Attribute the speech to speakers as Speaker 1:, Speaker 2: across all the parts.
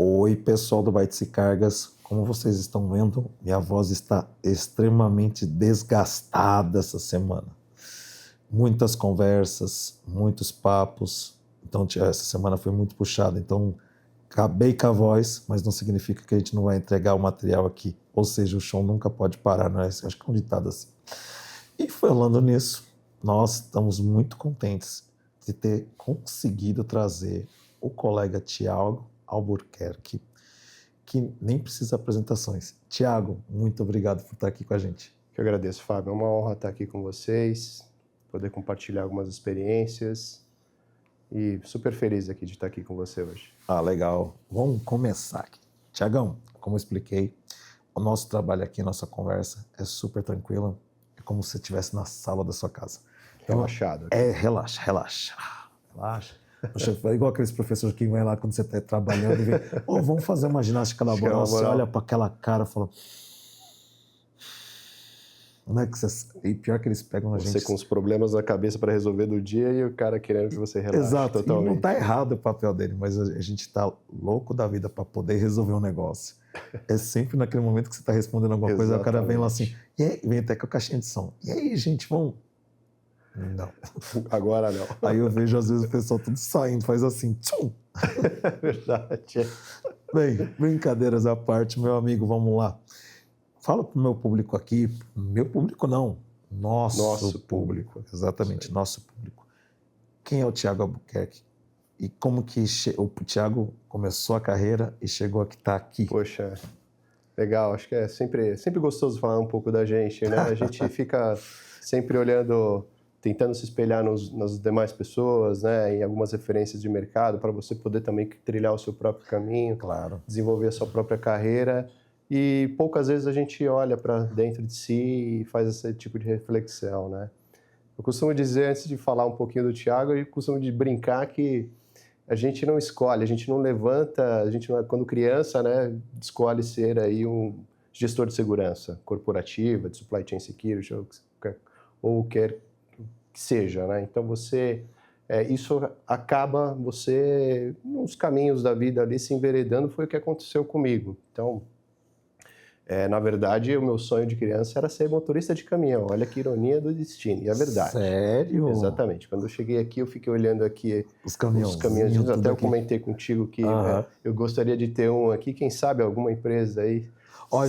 Speaker 1: Oi, pessoal do Bytes e Cargas. Como vocês estão vendo, minha voz está extremamente desgastada essa semana. Muitas conversas, muitos papos. Então, essa semana foi muito puxada. Então, acabei com a voz, mas não significa que a gente não vai entregar o material aqui. Ou seja, o show nunca pode parar, não é? Acho que é um ditado assim. E falando nisso, nós estamos muito contentes de ter conseguido trazer o colega Thiago Albuquerque, que nem precisa de apresentações. Thiago, muito obrigado por estar aqui com a gente.
Speaker 2: Eu agradeço, Fábio. É uma honra estar aqui com vocês, poder compartilhar algumas experiências e super feliz aqui de estar aqui com você hoje.
Speaker 1: Ah, legal. Vamos começar aqui. Thiagão, como eu expliquei, o nosso trabalho aqui, nossa conversa é super tranquila. É como se você estivesse na sala da sua casa. Então,
Speaker 2: Relaxado.
Speaker 1: Relaxa. Relaxa. Poxa, é igual aqueles professores que vêm lá quando você está trabalhando e vê, vamos fazer uma ginástica laboral. Você olha para aquela cara e fala... Não é que você... E pior que eles pegam a gente...
Speaker 2: Você com os problemas na cabeça para resolver do dia e o cara querendo que você relaxe.
Speaker 1: Exato,
Speaker 2: totalmente.
Speaker 1: E não está errado o papel dele, mas a gente está louco da vida para poder resolver um negócio. É sempre naquele momento que você está respondendo alguma coisa, o cara vem lá assim, e aí, vem até com a caixinha de som. E aí, gente, vamos... Não.
Speaker 2: Agora não.
Speaker 1: Aí eu vejo, às vezes, o pessoal tudo saindo, faz assim, tchum.
Speaker 2: Verdade.
Speaker 1: Bem, brincadeiras à parte, meu amigo, vamos lá. Fala pro meu público aqui, meu público não, nosso público. Exatamente, nosso público. Quem é o Thiago Albuquerque? E como que o Thiago começou a carreira e chegou a estar aqui?
Speaker 2: Poxa, legal. Acho que é sempre gostoso falar um pouco da gente, né? A gente fica sempre olhando... tentando se espelhar nas demais pessoas, né, em algumas referências de mercado, para você poder também trilhar o seu próprio caminho,
Speaker 1: claro,
Speaker 2: desenvolver a sua própria carreira. E poucas vezes a gente olha para dentro de si e faz esse tipo de reflexão, né? Eu costumo dizer, antes de falar um pouquinho do Thiago, eu costumo de brincar que a gente não escolhe, a gente não levanta, a gente não, quando criança, né, escolhe ser aí um gestor de segurança corporativa, de supply chain security, ou quer que seja, né? Então isso acaba você nos caminhos da vida ali se enveredando, foi o que aconteceu comigo. Então, na verdade, o meu sonho de criança era ser motorista de caminhão. Olha que ironia do destino, e é verdade.
Speaker 1: Sério?
Speaker 2: Exatamente. Quando eu cheguei aqui, eu fiquei olhando aqui os caminhões. Até eu comentei contigo que eu gostaria de ter um aqui, quem sabe alguma empresa aí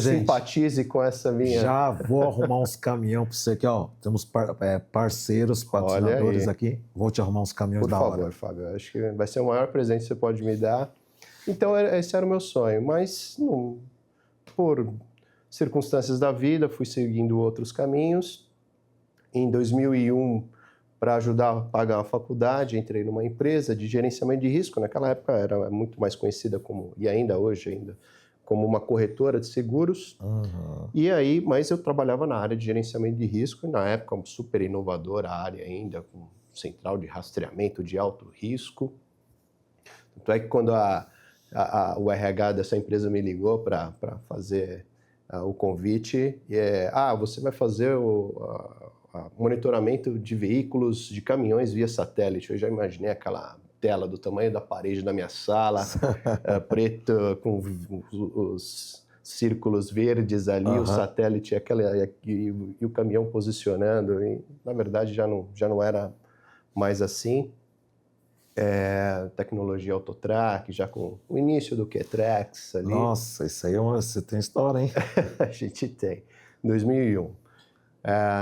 Speaker 2: simpatize com essa minha...
Speaker 1: Já vou arrumar uns caminhões para você aqui, ó. Temos parceiros, patrocinadores aqui. Vou te arrumar uns caminhões da hora.
Speaker 2: Por favor, Fábio. Acho que vai ser o maior presente que você pode me dar. Então, esse era o meu sonho. Mas, por circunstâncias da vida, fui seguindo outros caminhos. Em 2001, para ajudar a pagar a faculdade, entrei numa empresa de gerenciamento de risco. Naquela época, era muito mais conhecida como, e ainda hoje, como uma corretora de seguros. E aí, mas eu trabalhava na área de gerenciamento de risco, e na época super inovadora a área ainda, com central de rastreamento de alto risco. Tanto é que quando o RH dessa empresa me ligou para fazer o convite, você vai fazer o monitoramento de veículos, de caminhões via satélite. Eu já imaginei aquela tela do tamanho da parede da minha sala, preta, com os círculos verdes ali, o satélite e o caminhão posicionando. E, na verdade, já não era mais assim. Tecnologia Autotrack, já com o início do Quetrex ali.
Speaker 1: Nossa, isso aí você tem história, hein?
Speaker 2: A gente tem. 2001.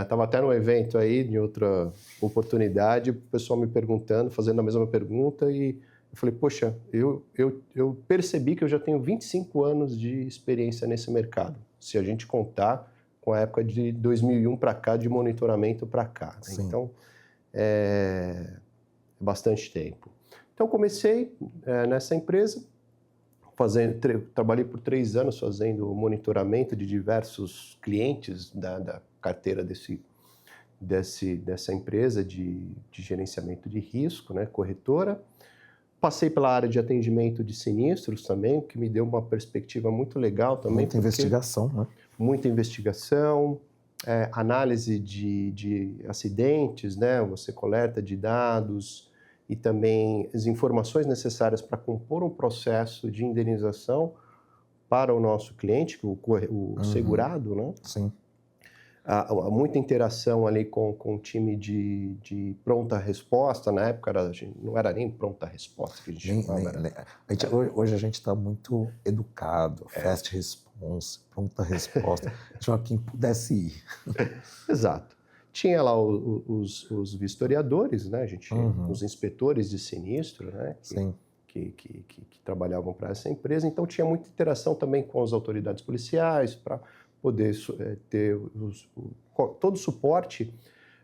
Speaker 2: Estava até no evento aí, de outra oportunidade, o pessoal me perguntando, fazendo a mesma pergunta, e eu falei, poxa, eu percebi que eu já tenho 25 anos de experiência nesse mercado, se a gente contar com a época de 2001 para cá, de monitoramento para cá. Né? Então, bastante tempo. Então, comecei nessa empresa, trabalhei por 3 anos fazendo monitoramento de diversos clientes da carteira dessa empresa de gerenciamento de risco, né, corretora. Passei pela área de atendimento de sinistros também, que me deu uma perspectiva muito legal também.
Speaker 1: Muita investigação, né?
Speaker 2: Muita investigação, análise de acidentes, né? Você coleta de dados e também as informações necessárias para compor um processo de indenização para o nosso cliente, o segurado, né?
Speaker 1: Sim.
Speaker 2: Há muita interação ali com o time de pronta resposta. Na época não era nem pronta resposta que a gente chamava.
Speaker 1: Hoje a gente está muito educado, fast response, pronta resposta. Só quem pudesse ir.
Speaker 2: Exato. Tinha lá os vistoriadores, né? Os inspetores de sinistro, né?
Speaker 1: Sim.
Speaker 2: Que trabalhavam para essa empresa. Então tinha muita interação também com as autoridades policiais para poder ter todo o suporte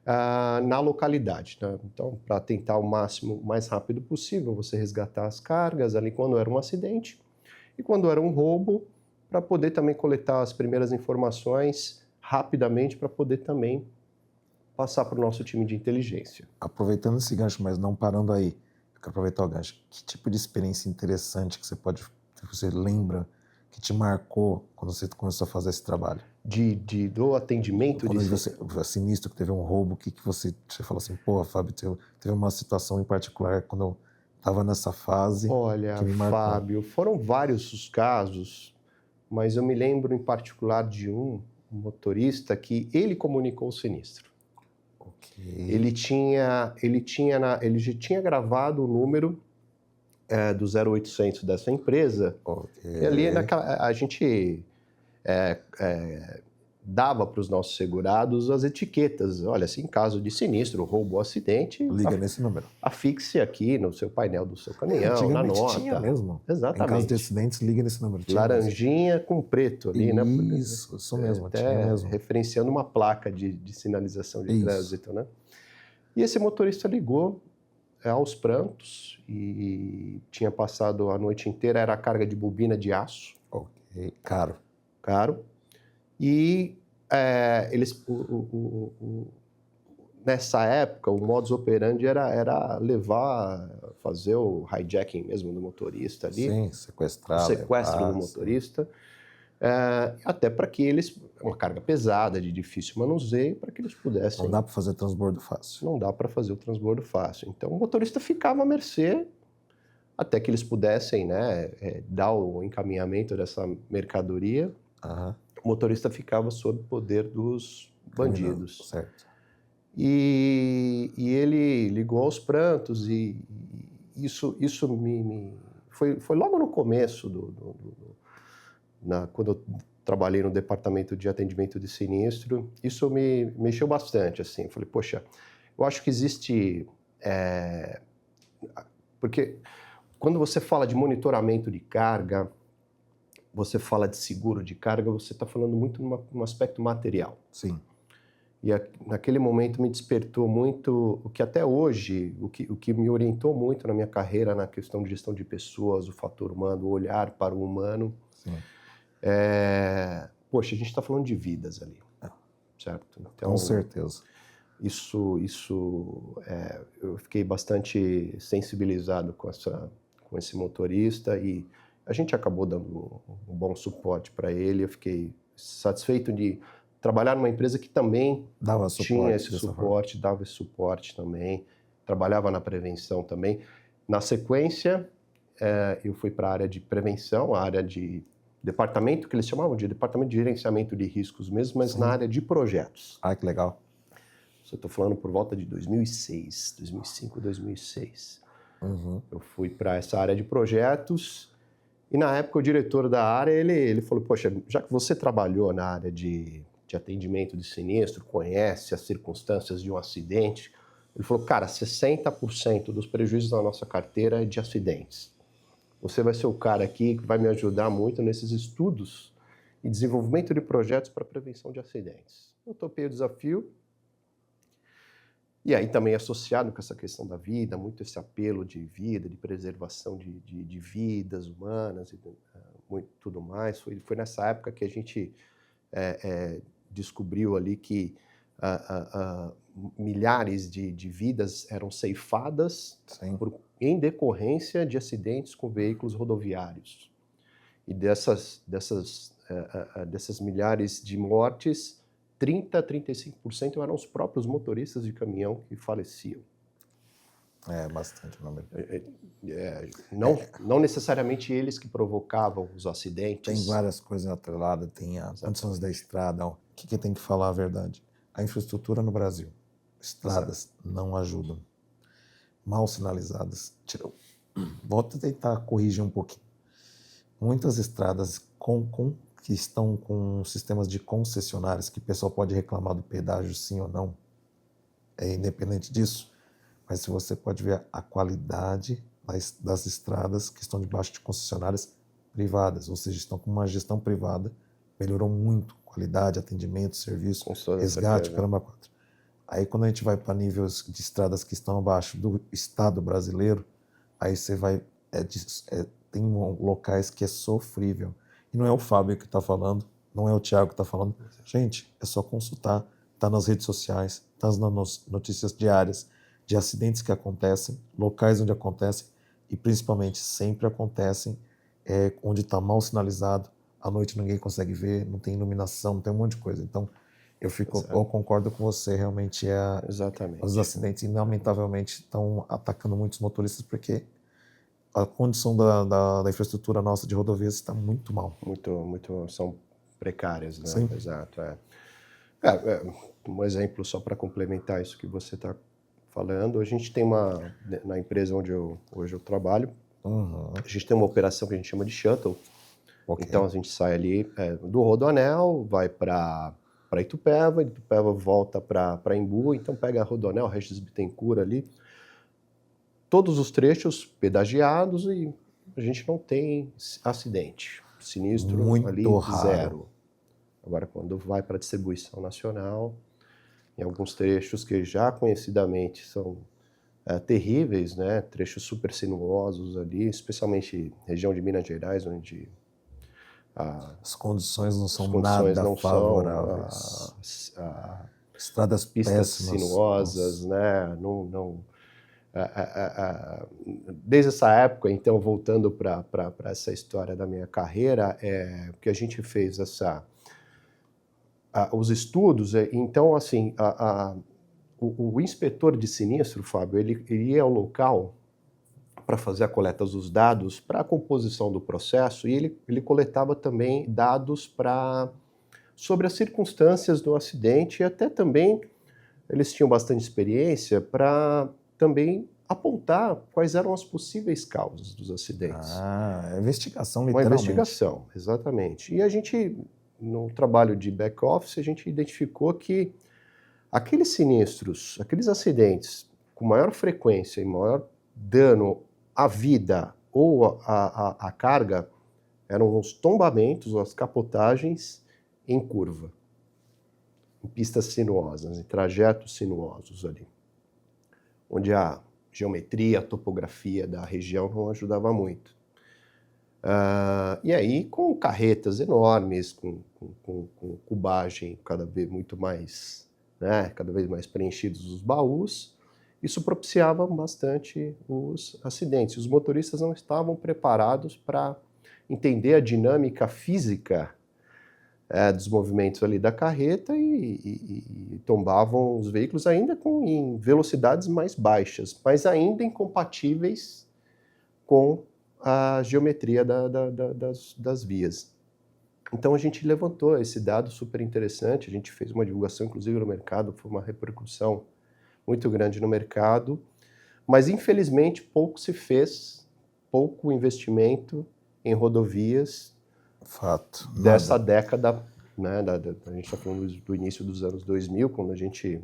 Speaker 2: na localidade, né? Então, para tentar o mais rápido possível, você resgatar as cargas ali quando era um acidente e quando era um roubo, para poder também coletar as primeiras informações rapidamente para poder também passar para o nosso time de inteligência.
Speaker 1: Aproveitando esse gancho, mas não parando aí, eu quero aproveitar o gancho. Que tipo de experiência interessante que você lembra, que te marcou quando você começou a fazer esse trabalho?
Speaker 2: Do atendimento?
Speaker 1: Quando você sinistro, que teve um roubo, que você falou assim, pô, Fábio, teve uma situação em particular quando eu estava nessa fase.
Speaker 2: Olha,
Speaker 1: que me marcou.
Speaker 2: Fábio, foram vários os casos, mas eu me lembro em particular de um motorista que ele comunicou o sinistro.
Speaker 1: Okay.
Speaker 2: Ele já tinha gravado o número do 0800 dessa empresa.
Speaker 1: Okay.
Speaker 2: E ali a gente dava para os nossos segurados as etiquetas. Olha, se em caso de sinistro, roubo ou acidente,
Speaker 1: liga nesse número.
Speaker 2: Afixe aqui no seu painel do seu caminhão, na nota.
Speaker 1: Tinha mesmo.
Speaker 2: Exatamente.
Speaker 1: Em caso de acidentes, liga nesse número. Tinha
Speaker 2: laranjinha mesmo. Com preto ali,
Speaker 1: isso,
Speaker 2: né?
Speaker 1: Isso mesmo,
Speaker 2: até
Speaker 1: tinha mesmo.
Speaker 2: Referenciando uma placa de sinalização de trânsito, né? E esse motorista ligou aos prantos e tinha passado a noite inteira, era a carga de bobina de aço.
Speaker 1: Ok, caro.
Speaker 2: E nessa época, o modus operandi era fazer o hijacking mesmo do motorista ali.
Speaker 1: Sim, sequestrar.
Speaker 2: O sequestro do motorista. Até para que uma carga pesada, de difícil manuseio, para que eles pudessem...
Speaker 1: Não dá para fazer transbordo fácil.
Speaker 2: Não dá para fazer o transbordo fácil. Então, o motorista ficava à mercê até que eles pudessem, né, dar o encaminhamento dessa mercadoria. O motorista ficava sob o poder dos bandidos.
Speaker 1: Certo.
Speaker 2: E ele ligou aos prantos e isso foi logo no começo quando eu trabalhei no departamento de atendimento de sinistro. Isso me mexeu bastante, assim. Eu falei, poxa, eu acho que existe... Porque quando você fala de monitoramento de carga, você fala de seguro de carga, você está falando muito num aspecto material.
Speaker 1: Sim.
Speaker 2: E naquele momento me despertou muito o que até hoje, o que me orientou muito na minha carreira na questão de gestão de pessoas, o fator humano, o olhar para o humano.
Speaker 1: Sim.
Speaker 2: Poxa, a gente está falando de vidas ali, certo? Então,
Speaker 1: com certeza.
Speaker 2: Eu fiquei bastante sensibilizado com esse motorista e a gente acabou dando um bom suporte para ele. Eu fiquei satisfeito de trabalhar numa empresa que também tinha esse suporte, dava esse suporte também, trabalhava na prevenção também. Na sequência, eu fui para a área de prevenção, a área de departamento, que eles chamavam de departamento de gerenciamento de riscos mesmo, mas na área de projetos.
Speaker 1: Que legal.
Speaker 2: Eu estou falando por volta de 2006, 2005, 2006. Eu fui para essa área de projetos e na época o diretor da área, ele falou, poxa, já que você trabalhou na área de atendimento de sinistro, conhece as circunstâncias de um acidente, ele falou, cara, 60% dos prejuízos da nossa carteira é de acidentes. Você vai ser o cara aqui que vai me ajudar muito nesses estudos e desenvolvimento de projetos para prevenção de acidentes. Eu topei o desafio. E aí também associado com essa questão da vida, muito esse apelo de vida, de preservação de vidas humanas e muito, tudo mais. Foi nessa época que a gente descobriu ali que milhares de vidas eram ceifadas em decorrência de acidentes com veículos rodoviários. E dessas milhares de mortes, 30% a 35% eram os próprios motoristas de caminhão que faleciam.
Speaker 1: É, bastante, meu amigo.
Speaker 2: Não necessariamente eles que provocavam os acidentes.
Speaker 1: Tem várias coisas atreladas, tem as condições da estrada. O que tem que falar a verdade? A infraestrutura no Brasil, estradas não ajudam. Mal sinalizadas. Vou tentar corrigir um pouquinho. Muitas estradas que estão com sistemas de concessionárias, que o pessoal pode reclamar do pedágio sim ou não, é independente disso, mas se você pode ver a qualidade das estradas que estão debaixo de concessionárias privadas, ou seja, estão com uma gestão privada, melhorou muito qualidade, atendimento, serviço, resgate, caramba, quatro. Aí quando a gente vai para níveis de estradas que estão abaixo do estado brasileiro, aí você vai, tem locais que é sofrível. E não é o Fábio que está falando, não é o Thiago que está falando. Gente, é só consultar, está nas redes sociais, está nas notícias diárias de acidentes que acontecem, locais onde acontecem, e principalmente sempre acontecem onde está mal sinalizado, à noite ninguém consegue ver, não tem iluminação, não tem um monte de coisa. Então, eu concordo com você, realmente
Speaker 2: Exatamente.
Speaker 1: Os acidentes, lamentavelmente, estão atacando muitos motoristas porque a condição da infraestrutura nossa de rodovias está muito mal.
Speaker 2: Muito, são precárias, né?
Speaker 1: Sim.
Speaker 2: Exato, um exemplo só para complementar isso que você está falando, a gente tem na empresa onde hoje eu trabalho, a gente tem uma operação que a gente chama de shuttle. Okay. Então a gente sai ali do Rodoanel, vai para Itupeva, volta para Embu, então pega a Rodoanel, Regis Bittencourt ali, todos os trechos pedagiados e a gente não tem acidente, sinistro
Speaker 1: muito
Speaker 2: ali
Speaker 1: raro.
Speaker 2: Zero. Agora quando vai para a distribuição nacional, em alguns trechos que já conhecidamente são terríveis, né? Trechos super sinuosos ali, especialmente região de Minas Gerais, onde
Speaker 1: as condições não são nada favoráveis. Estradas
Speaker 2: pistas
Speaker 1: péssimas,
Speaker 2: sinuosas, né? Desde essa época, então, voltando para essa história da minha carreira, que a gente fez os estudos, então, assim, o inspetor de sinistro, Fábio, ele ia ao local para fazer a coleta dos dados para a composição do processo e ele coletava também dados sobre as circunstâncias do acidente e até também eles tinham bastante experiência para também apontar quais eram as possíveis causas dos acidentes.
Speaker 1: Investigação, literalmente.
Speaker 2: Uma investigação, exatamente. E a gente, no trabalho de back-office, a gente identificou que aqueles sinistros, aqueles acidentes com maior frequência e maior dano à vida ou à carga eram os tombamentos, as capotagens em curva, em pistas sinuosas, em trajetos sinuosos ali, onde a geometria, a topografia da região não ajudava muito. E aí, com carretas enormes, com cubagem cada vez muito mais, né, cada vez mais preenchidos os baús, isso propiciava bastante os acidentes. Os motoristas não estavam preparados para entender a dinâmica física dos movimentos ali da carreta e tombavam os veículos ainda em velocidades mais baixas, mas ainda incompatíveis com a geometria das vias. Então a gente levantou esse dado super interessante, a gente fez uma divulgação inclusive no mercado, foi uma repercussão muito grande no mercado, mas infelizmente pouco se fez, pouco investimento em rodovias.
Speaker 1: Fato.
Speaker 2: Dessa década, né, a gente está falando do início dos anos 2000, quando a gente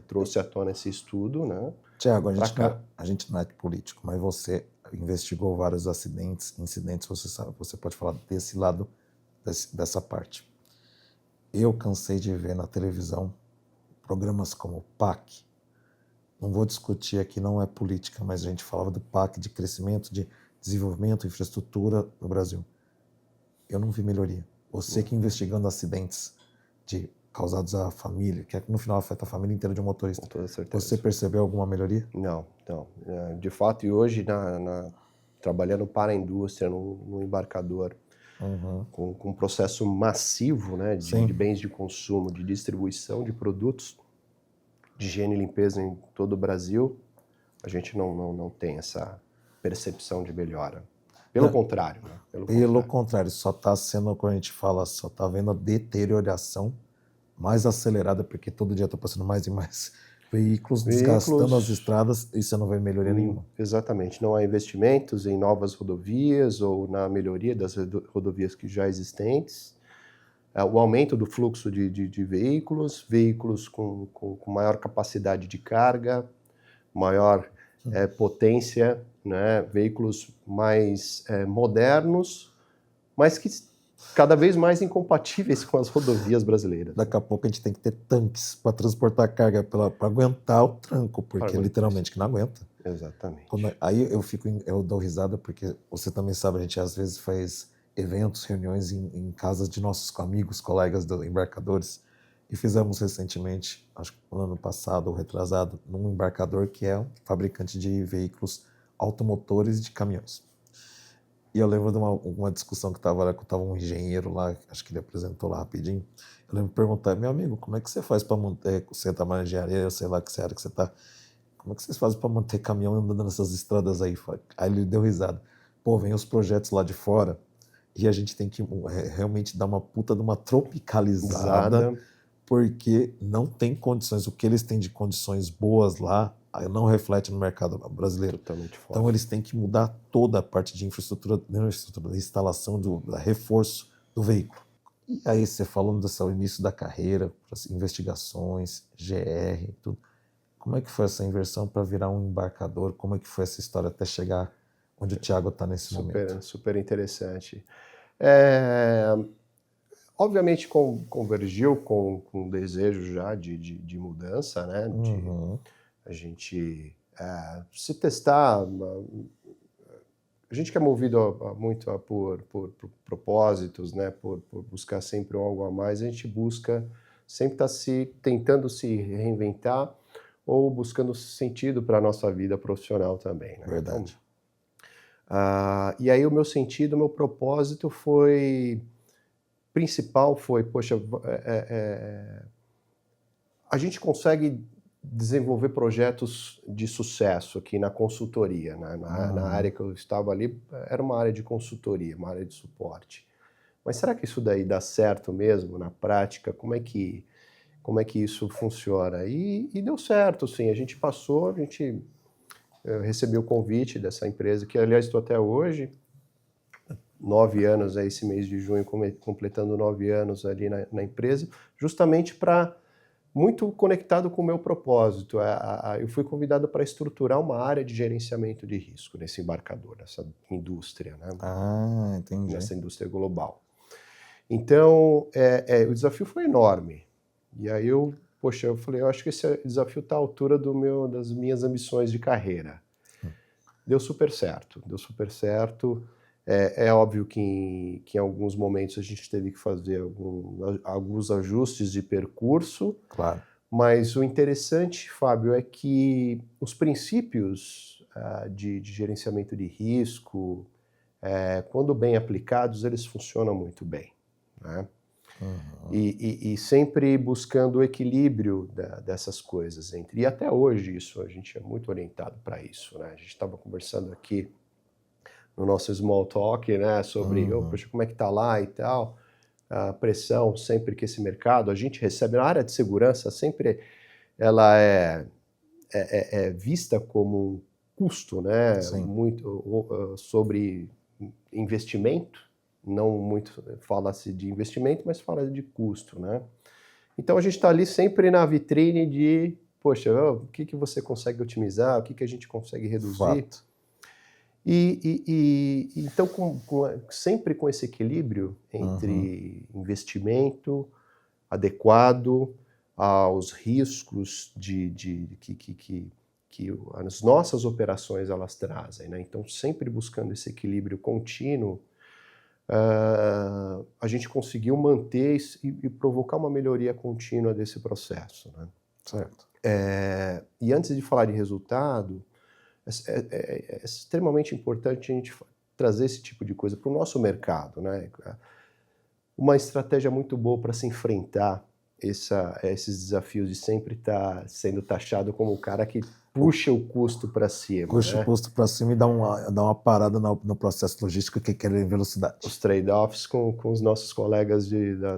Speaker 2: trouxe à tona esse estudo, né?
Speaker 1: Tiago, a gente não é político, mas você investigou vários incidentes, você pode falar desse lado, dessa parte. Eu cansei de ver na televisão programas como o PAC. Não vou discutir aqui, não é política, mas a gente falava do PAC de crescimento, de desenvolvimento, infraestrutura no Brasil. Eu não vi melhoria. Você que investigando acidentes causados à família, que no final afeta a família inteira de um motorista.
Speaker 2: Com toda certeza.
Speaker 1: Você percebeu alguma melhoria?
Speaker 2: Não. De fato, e hoje, trabalhando para a indústria, no embarcador, com um processo massivo, né, de bens de consumo, de distribuição de produtos de higiene e limpeza em todo o Brasil, A gente não tem essa percepção de melhora. Pelo contrário, né?
Speaker 1: Pelo contrário, só está sendo, como a gente fala, só está vendo a deterioração mais acelerada, porque todo dia está passando mais e mais veículos desgastando as estradas e você não vê melhoria nenhuma.
Speaker 2: Exatamente. Não há investimentos em novas rodovias ou na melhoria das rodovias que já existentes. O aumento do fluxo de veículos, com maior capacidade de carga, maior potência, né? Veículos mais modernos, mas que cada vez mais incompatíveis com as rodovias brasileiras.
Speaker 1: Daqui a pouco a gente tem que ter tanques para transportar carga, para aguentar o tranco, porque literalmente que não aguenta.
Speaker 2: Exatamente.
Speaker 1: Aí eu dou risada, porque você também sabe, a gente às vezes faz eventos, reuniões em casas de nossos amigos, colegas embarcadores, e fizemos recentemente, acho que no ano passado ou retrasado, num embarcador que é um fabricante de veículos automotores de caminhões. E eu lembro de uma discussão que estava um engenheiro lá, acho que ele apresentou lá rapidinho. Eu lembro de perguntar, meu amigo, como é que você faz para manter, você está na engenharia, eu sei lá que área que você está, como é que vocês fazem para manter caminhão andando nessas estradas aí? Aí ele deu risada. Pô, vem os projetos lá de fora e a gente tem que realmente dar uma puta de uma tropicalizada, porque não tem condições, o que eles têm de condições boas lá não reflete no mercado brasileiro.
Speaker 2: Totalmente fora.
Speaker 1: Então eles têm que mudar toda a parte de infraestrutura, da instalação, do reforço do veículo. E aí você falando desse início da carreira, investigações, GR, tudo. Como é que foi essa inversão para virar um embarcador? Como é que foi essa história até chegar onde o Thiago está nesse momento?
Speaker 2: Super interessante. Obviamente convergiu com um desejo já de mudança, né? A gente se testar. A gente que é movido muito por propósitos, né? Por buscar sempre algo a mais, a gente busca sempre estar tentando se reinventar ou buscando sentido para a nossa vida profissional também, né?
Speaker 1: Verdade.
Speaker 2: Então, e aí o meu sentido, o meu propósito principal foi, poxa, a gente consegue desenvolver projetos de sucesso aqui na consultoria, né? Na área que eu estava ali, era uma área de consultoria, uma área de suporte. Mas será que isso daí dá certo mesmo na prática? Como é que isso funciona? E deu certo, sim. A gente passou, recebeu o convite dessa empresa, que aliás estou até hoje, 9 anos, esse mês de junho, completando 9 anos ali na empresa, justamente muito conectado com o meu propósito. Eu fui convidado para estruturar uma área de gerenciamento de risco nesse embarcador, nessa indústria, né?
Speaker 1: Entendi.
Speaker 2: Nessa indústria global. Então, o desafio foi enorme. E aí eu falei, eu acho que esse desafio está à altura das minhas ambições de carreira. Deu super certo. É óbvio que em alguns momentos a gente teve que fazer alguns ajustes de percurso.
Speaker 1: Claro.
Speaker 2: Mas o interessante, Fábio, é que os princípios de gerenciamento de risco, quando bem aplicados, eles funcionam muito bem, né? E sempre buscando o equilíbrio dessas coisas. E até hoje a gente é muito orientado para isso, né? A gente estava conversando aqui no nosso small talk, né, sobre poxa, como é que está lá e tal, a pressão sempre que esse mercado, a gente recebe na área de segurança, sempre ela é vista como um custo, né?
Speaker 1: Sim.
Speaker 2: Muito sobre investimento, não muito fala-se de investimento, mas fala de custo, né? Então a gente está ali sempre na vitrine de, poxa, o que você consegue otimizar, o que a gente consegue reduzir.
Speaker 1: Fato.
Speaker 2: Então, sempre com esse equilíbrio entre investimento adequado aos riscos que as nossas operações elas trazem, né? Então, sempre buscando esse equilíbrio contínuo, a gente conseguiu manter e provocar uma melhoria contínua desse processo, né?
Speaker 1: Certo.
Speaker 2: E antes de falar de resultado, é extremamente importante a gente trazer esse tipo de coisa para o nosso mercado, né? Uma estratégia muito boa para se enfrentar esses desafios de sempre estar sendo taxado como o cara que puxa o custo para cima.
Speaker 1: Puxa
Speaker 2: né?
Speaker 1: o custo para cima e dá uma parada no processo logístico que quer velocidade.
Speaker 2: Os trade-offs com os nossos colegas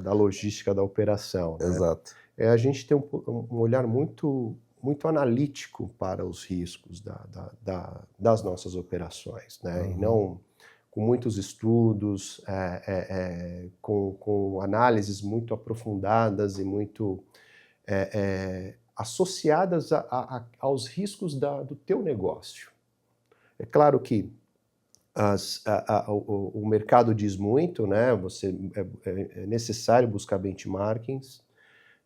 Speaker 2: da logística da operação. Né?
Speaker 1: Exato.
Speaker 2: A gente tem um olhar muito, muito analítico para os riscos das nossas operações, né? E não com muitos estudos, com análises muito aprofundadas e muito associadas aos riscos do teu negócio. É claro que o mercado diz muito, né? É necessário buscar benchmarkings,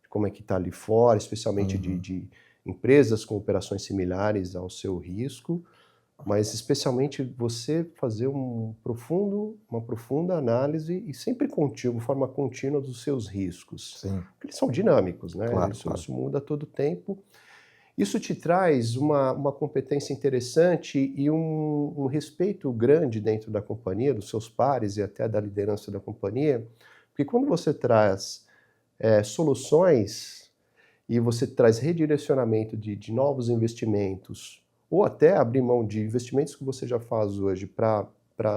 Speaker 2: como é que está ali fora, especialmente de empresas com operações similares ao seu risco, mas especialmente você fazer uma profunda análise e sempre de forma contínua dos seus riscos.
Speaker 1: Sim.
Speaker 2: Porque eles são dinâmicos, né?
Speaker 1: Claro,
Speaker 2: Isso muda a todo tempo. Isso te traz uma competência interessante e um respeito grande dentro da companhia, dos seus pares e até da liderança da companhia, porque quando você traz soluções e você traz redirecionamento de novos investimentos, ou até abrir mão de investimentos que você já faz hoje para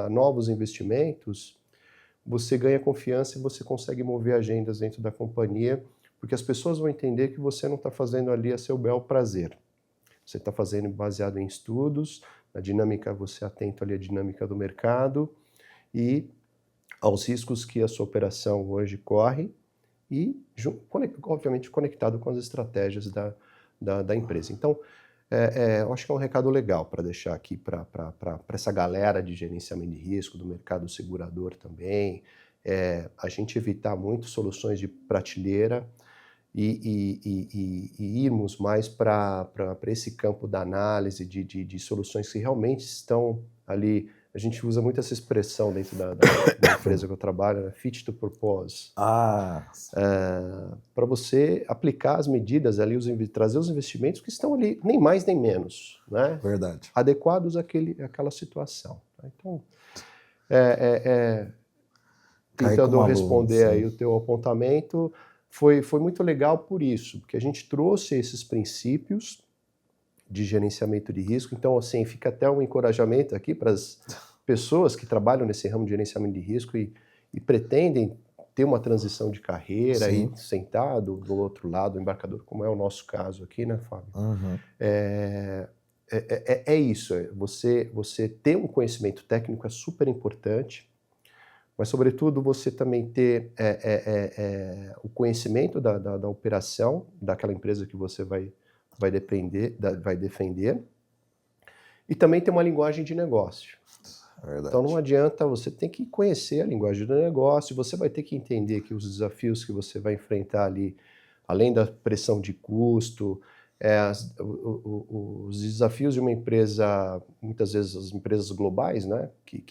Speaker 2: novos investimentos, você ganha confiança e você consegue mover agendas dentro da companhia, porque as pessoas vão entender que você não está fazendo ali a seu bel prazer. Você está fazendo baseado em estudos, na dinâmica, você é atento ali à dinâmica do mercado e aos riscos que a sua operação hoje corre e, obviamente, conectado com as estratégias da empresa. Então, eu acho que é um recado legal para deixar aqui para essa galera de gerenciamento de risco, do mercado segurador também, a gente evitar muito soluções de prateleira e irmos mais para esse campo da análise de soluções que realmente estão ali. A gente usa muito essa expressão dentro da empresa que eu trabalho, né? Fit to purpose. Para você aplicar as medidas ali, trazer os investimentos que estão ali, nem mais nem menos, né?
Speaker 1: Verdade.
Speaker 2: Adequados àquela situação. Então, tentando responder aí o teu apontamento, foi muito legal por isso, porque a gente trouxe esses princípios de gerenciamento de risco. Então, assim, fica até um encorajamento aqui para as pessoas que trabalham nesse ramo de gerenciamento de risco e pretendem ter uma transição de carreira aí sentado do outro lado do embarcador, como é o nosso caso aqui, né, Fábio? É isso, você ter um conhecimento técnico é super importante, mas, sobretudo, você também ter o conhecimento da operação daquela empresa que você vai defender, e também ter uma linguagem de negócio.
Speaker 1: Verdade.
Speaker 2: Então não adianta, você tem que conhecer a linguagem do negócio, você vai ter que entender que os desafios que você vai enfrentar ali, além da pressão de custo, os desafios de uma empresa, muitas vezes as empresas globais, né, que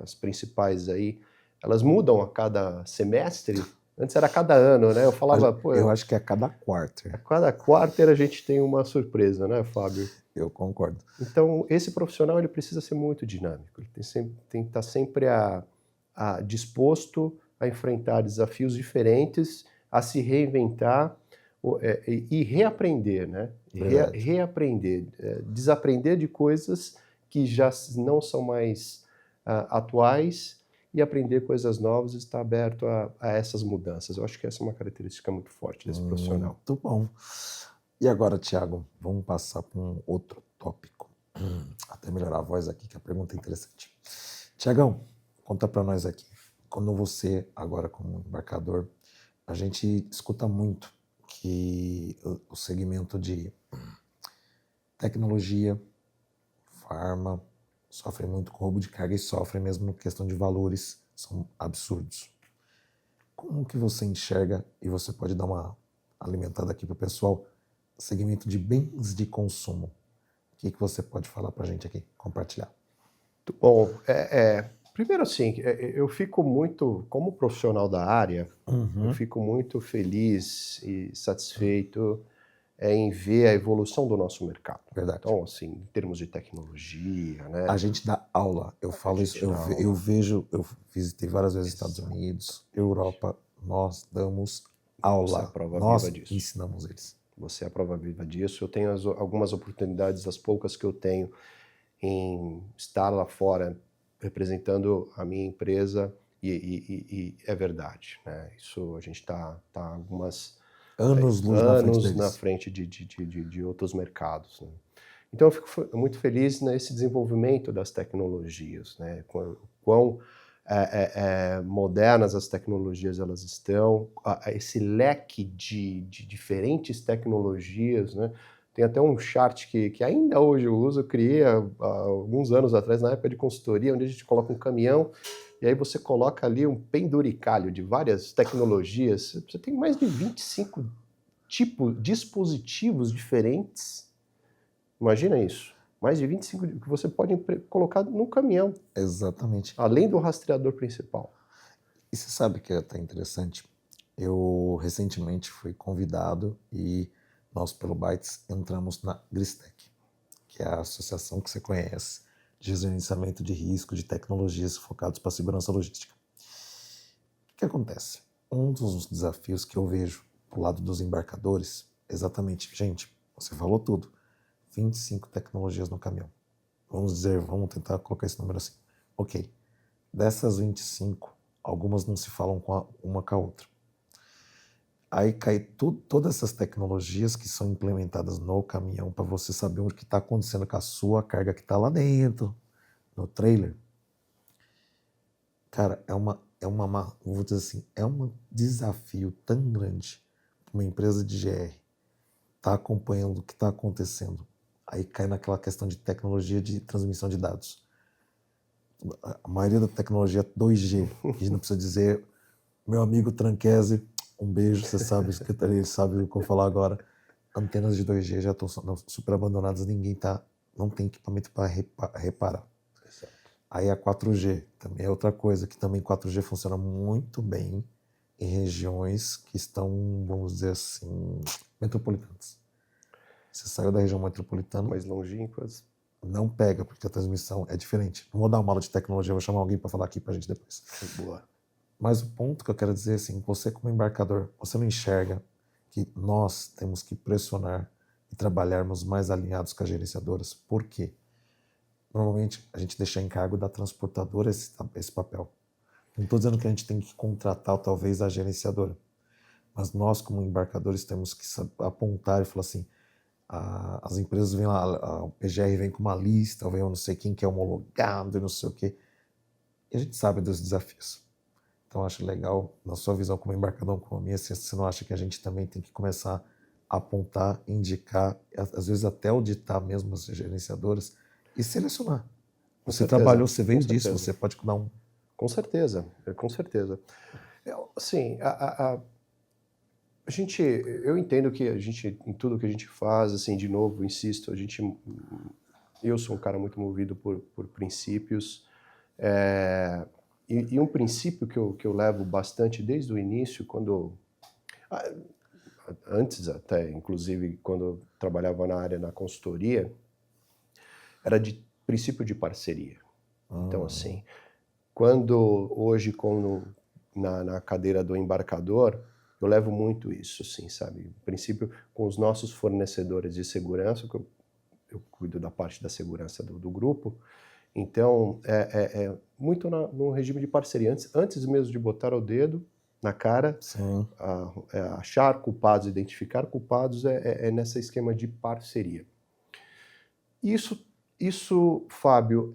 Speaker 2: as principais aí, elas mudam a cada semestre. Antes era a cada ano, né? Eu falava,
Speaker 1: eu acho que é a cada quarter.
Speaker 2: A cada quarter a gente tem uma surpresa, né, Fábio?
Speaker 1: Eu concordo.
Speaker 2: Então, esse profissional ele precisa ser muito dinâmico. Ele tem que estar sempre disposto a enfrentar desafios diferentes, a se reinventar e reaprender, né? Reaprender, desaprender de coisas que já não são mais atuais e aprender coisas novas e estar aberto a essas mudanças. Eu acho que essa é uma característica muito forte desse profissional.
Speaker 1: Muito bom. E agora, Thiago, vamos passar para um outro tópico. Até melhorar a voz aqui, que a pergunta é interessante. Thiagão, conta para nós aqui. Quando você, agora como embarcador, a gente escuta muito que o segmento de tecnologia, farma, sofre muito com roubo de carga e sofre mesmo questão de valores, são absurdos. Como que você enxerga, e você pode dar uma alimentada aqui para o pessoal, segmento de bens de consumo? O que você pode falar para a gente aqui, compartilhar?
Speaker 2: Bom, primeiro assim, eu fico muito, como profissional da área, eu fico muito feliz e satisfeito em ver a evolução do nosso mercado.
Speaker 1: Verdade.
Speaker 2: Então, assim, em termos de tecnologia, né?
Speaker 1: A gente dá aula, eu falo isso, eu vejo, eu visitei várias vezes Estados Unidos, Europa, nós damos aula, nós ensinamos eles.
Speaker 2: Você é a prova viva disso. Eu tenho algumas oportunidades, as poucas que eu tenho, em estar lá fora representando a minha empresa e é verdade, né? Isso a gente está algumas
Speaker 1: Anos-luz na frente
Speaker 2: anos na
Speaker 1: deles.
Speaker 2: frente de outros mercados, né? Então eu fico muito feliz nesse desenvolvimento das tecnologias, né? Quão modernas as tecnologias elas estão, esse leque de diferentes tecnologias, né? Tem até um chart que ainda hoje eu uso, eu criei há alguns anos atrás, na época de consultoria, onde a gente coloca um caminhão e aí você coloca ali um penduricalho de várias tecnologias. Você tem mais de 25 dispositivos diferentes. Imagina isso. Mais de 25 que você pode colocar no caminhão.
Speaker 1: Exatamente.
Speaker 2: Além do rastreador principal.
Speaker 1: E você sabe que é até interessante? Eu recentemente fui convidado e nós, pelo Bytes, entramos na Gristec, que é a associação que você conhece de gerenciamento de risco de tecnologias focadas para a segurança logística. O que acontece? Um dos desafios que eu vejo pro lado dos embarcadores, exatamente, gente, você falou tudo, 25 tecnologias no caminhão. Vamos tentar colocar esse número assim. Ok, dessas 25, algumas não se falam uma com a outra. Aí cai todas essas tecnologias que são implementadas no caminhão para você saber o que está acontecendo com a sua carga que está lá dentro, no trailer. Cara, vou dizer assim, é um desafio tão grande para uma empresa de GR tá acompanhando o que está acontecendo. Aí cai naquela questão de tecnologia de transmissão de dados. A maioria da tecnologia é 2G, que a gente não precisa dizer, meu amigo Tranquese, um beijo, você sabe, ele sabe o que eu vou falar agora. Antenas de 2G já estão super abandonadas, não tem equipamento para reparar.
Speaker 2: Exato.
Speaker 1: Aí a 4G também é outra coisa, que também 4G funciona muito bem em regiões que estão, vamos dizer assim, metropolitanas. Você saiu da região metropolitana,
Speaker 2: Mais longínquas.
Speaker 1: não pega, porque a transmissão é diferente. Não vou dar uma aula de tecnologia, vou chamar alguém para falar aqui para a gente depois.
Speaker 2: Boa.
Speaker 1: Mas o ponto que eu quero dizer é assim, você como embarcador, você não enxerga que nós temos que pressionar e trabalharmos mais alinhados com as gerenciadoras. Por quê? Normalmente a gente deixa em cargo da transportadora esse papel. Não estou dizendo que a gente tem que contratar talvez a gerenciadora, mas nós como embarcadores temos que apontar e falar assim, as empresas vêm lá, o PGR vem com uma lista, vem eu não sei quem que é homologado e não sei o quê, e a gente sabe dos desafios. Então acho legal, na sua visão como embarcador, como a minha, você não acha que a gente também tem que começar a apontar, indicar, às vezes até auditar mesmo as gerenciadoras e selecionar. Você trabalhou, você veio disso, você pode dar um...
Speaker 2: Com certeza, com certeza. Assim, eu entendo que a gente, em tudo que a gente faz, assim, de novo, insisto, eu sou um cara muito movido por princípios, e um princípio que eu levo bastante desde o início, antes até, inclusive, quando eu trabalhava na consultoria, era de princípio de parceria. Então, assim, hoje, na cadeira do embarcador, eu levo muito isso, assim, sabe? No princípio, com os nossos fornecedores de segurança, que eu cuido da parte da segurança do grupo, então, muito no regime de parceria. Antes mesmo de botar o dedo na cara, achar culpados, identificar culpados, nesse esquema de parceria. Isso, Fábio,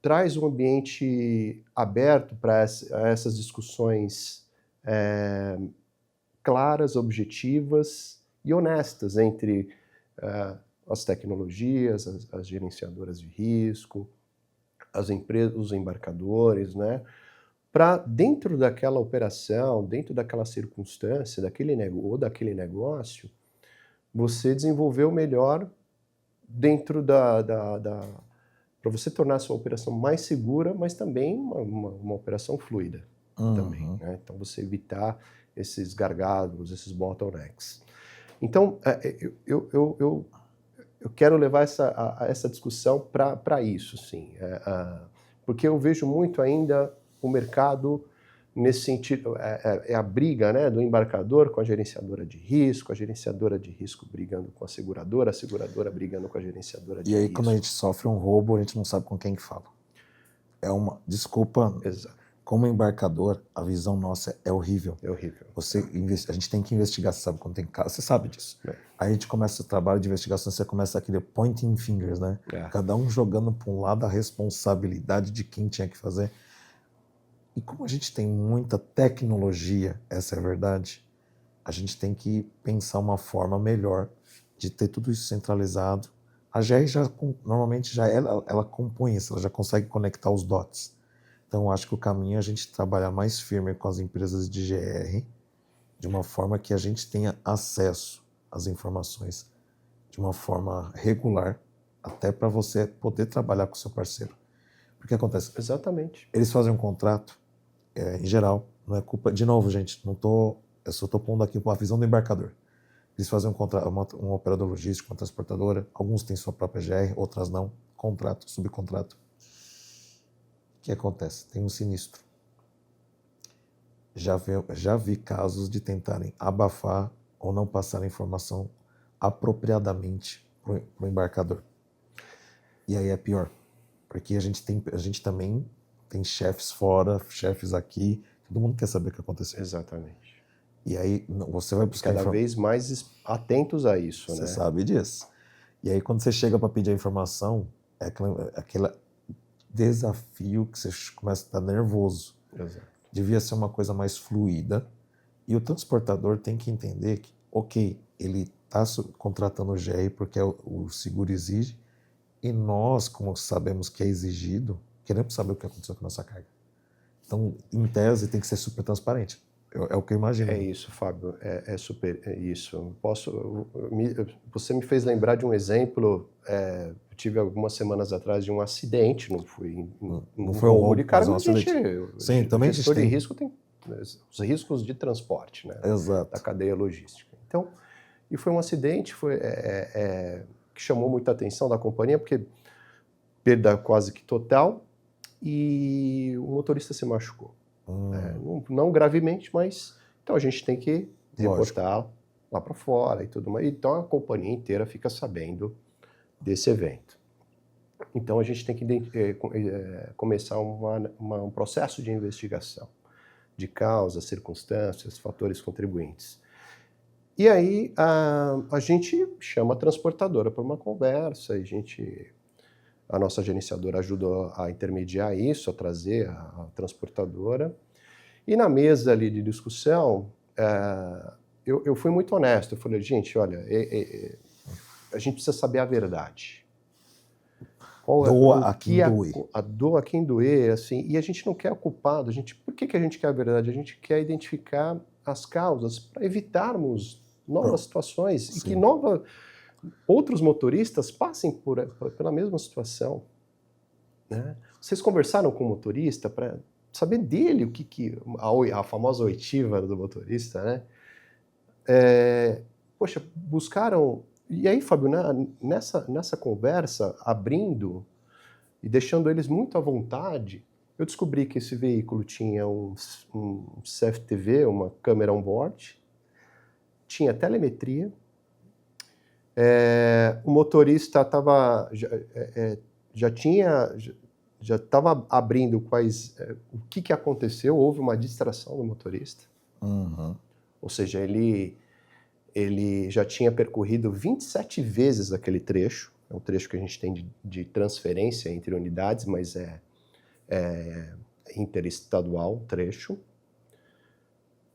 Speaker 2: traz um ambiente aberto para essas discussões claras, objetivas e honestas entre as tecnologias, as gerenciadoras de risco, as empresas, os embarcadores, né? Para dentro daquela operação, dentro daquela circunstância, daquele negócio, você desenvolver o melhor dentro para você tornar a sua operação mais segura, mas também uma operação fluida também, né? Então você evitar esses gargalos, esses bottlenecks. Então eu quero levar essa discussão para isso, sim, porque eu vejo muito ainda o mercado nesse sentido, é a briga, né, do embarcador com a gerenciadora de risco brigando com a seguradora brigando com a gerenciadora de
Speaker 1: E aí,
Speaker 2: risco.
Speaker 1: quando a gente sofre um roubo, a gente não sabe com quem que fala. Desculpa,
Speaker 2: Exato.
Speaker 1: como embarcador, a visão nossa é horrível.
Speaker 2: É horrível.
Speaker 1: A gente tem que investigar, você sabe quando tem caso, você sabe disso. Aí a gente começa o trabalho de investigação, você começa aquele pointing fingers, né? Cada um jogando para um lado a responsabilidade de quem tinha que fazer. E como a gente tem muita tecnologia, essa é a verdade, a gente tem que pensar uma forma melhor de ter tudo isso centralizado. A GR normalmente ela compõe isso, ela já consegue conectar os dots. Então eu acho que o caminho é a gente trabalhar mais firme com as empresas de GR, de uma forma que a gente tenha acesso às informações de uma forma regular, até para você poder trabalhar com o seu parceiro. Porque acontece?
Speaker 2: Exatamente.
Speaker 1: Eles fazem um contrato, em geral, não é culpa... De novo, gente, eu só estou pondo aqui com a visão do embarcador. Eles fazem um contrato, um operador logístico, uma transportadora, alguns têm sua própria GR, outras não, contrato, subcontrato. O que acontece? Tem um sinistro. Já vi casos de tentarem abafar ou não passar a informação apropriadamente para o embarcador. E aí é pior, porque a gente também tem chefes fora, chefes aqui, todo mundo quer saber o que aconteceu.
Speaker 2: Exatamente.
Speaker 1: E aí você vai buscar
Speaker 2: cada vez mais atentos a isso,
Speaker 1: você
Speaker 2: né?
Speaker 1: sabe disso. E aí quando você chega para pedir a informação, é aquele desafio que você começa a estar nervoso.
Speaker 2: Exato.
Speaker 1: Devia ser uma coisa mais fluida. E o transportador tem que entender que, ok, ele está contratando o GR porque o seguro exige, e nós, como sabemos que é exigido, queremos saber o que aconteceu com a nossa carga. Então, em tese, tem que ser super transparente. É o que eu imagino.
Speaker 2: É isso, Fábio. É isso. Você me fez lembrar de um exemplo. Eu tive algumas semanas atrás de um acidente. Não foi um roubo de carga, mas
Speaker 1: sim, também a gente
Speaker 2: tem. De risco tem os riscos de transporte, né?
Speaker 1: Exato.
Speaker 2: Da cadeia logística. Então, e foi um acidente que chamou muita atenção da companhia, porque perda quase que total, e o motorista se machucou. Não gravemente, mas então a gente tem que reportar lá para fora e tudo mais. Então a companhia inteira fica sabendo desse evento. Então a gente tem que começar um processo de investigação de causas, circunstâncias, fatores contribuintes. E aí a gente chama a transportadora para uma conversa, a nossa gerenciadora ajudou a intermediar isso, a trazer a transportadora. E na mesa ali de discussão, eu fui muito honesto. Eu falei, gente, olha, a gente precisa saber a verdade.
Speaker 1: Doa a quem doer.
Speaker 2: Doa a quem doer, assim. E a gente não quer o culpado. Por que a gente quer a verdade? A gente quer identificar as causas para evitarmos novas situações. Sim. E que outros motoristas passem pela mesma situação. Né? Vocês conversaram com o motorista para saber dele a famosa oitiva do motorista, né? Poxa, buscaram... E aí, Fábio, nessa conversa, abrindo e deixando eles muito à vontade, eu descobri que esse veículo tinha um CFTV, uma câmera on-board, tinha telemetria, o motorista já estava abrindo o que aconteceu, houve uma distração do motorista.
Speaker 1: Uhum.
Speaker 2: Ou seja, ele já tinha percorrido 27 vezes aquele trecho. É um trecho que a gente tem de transferência entre unidades, mas é interestadual o trecho.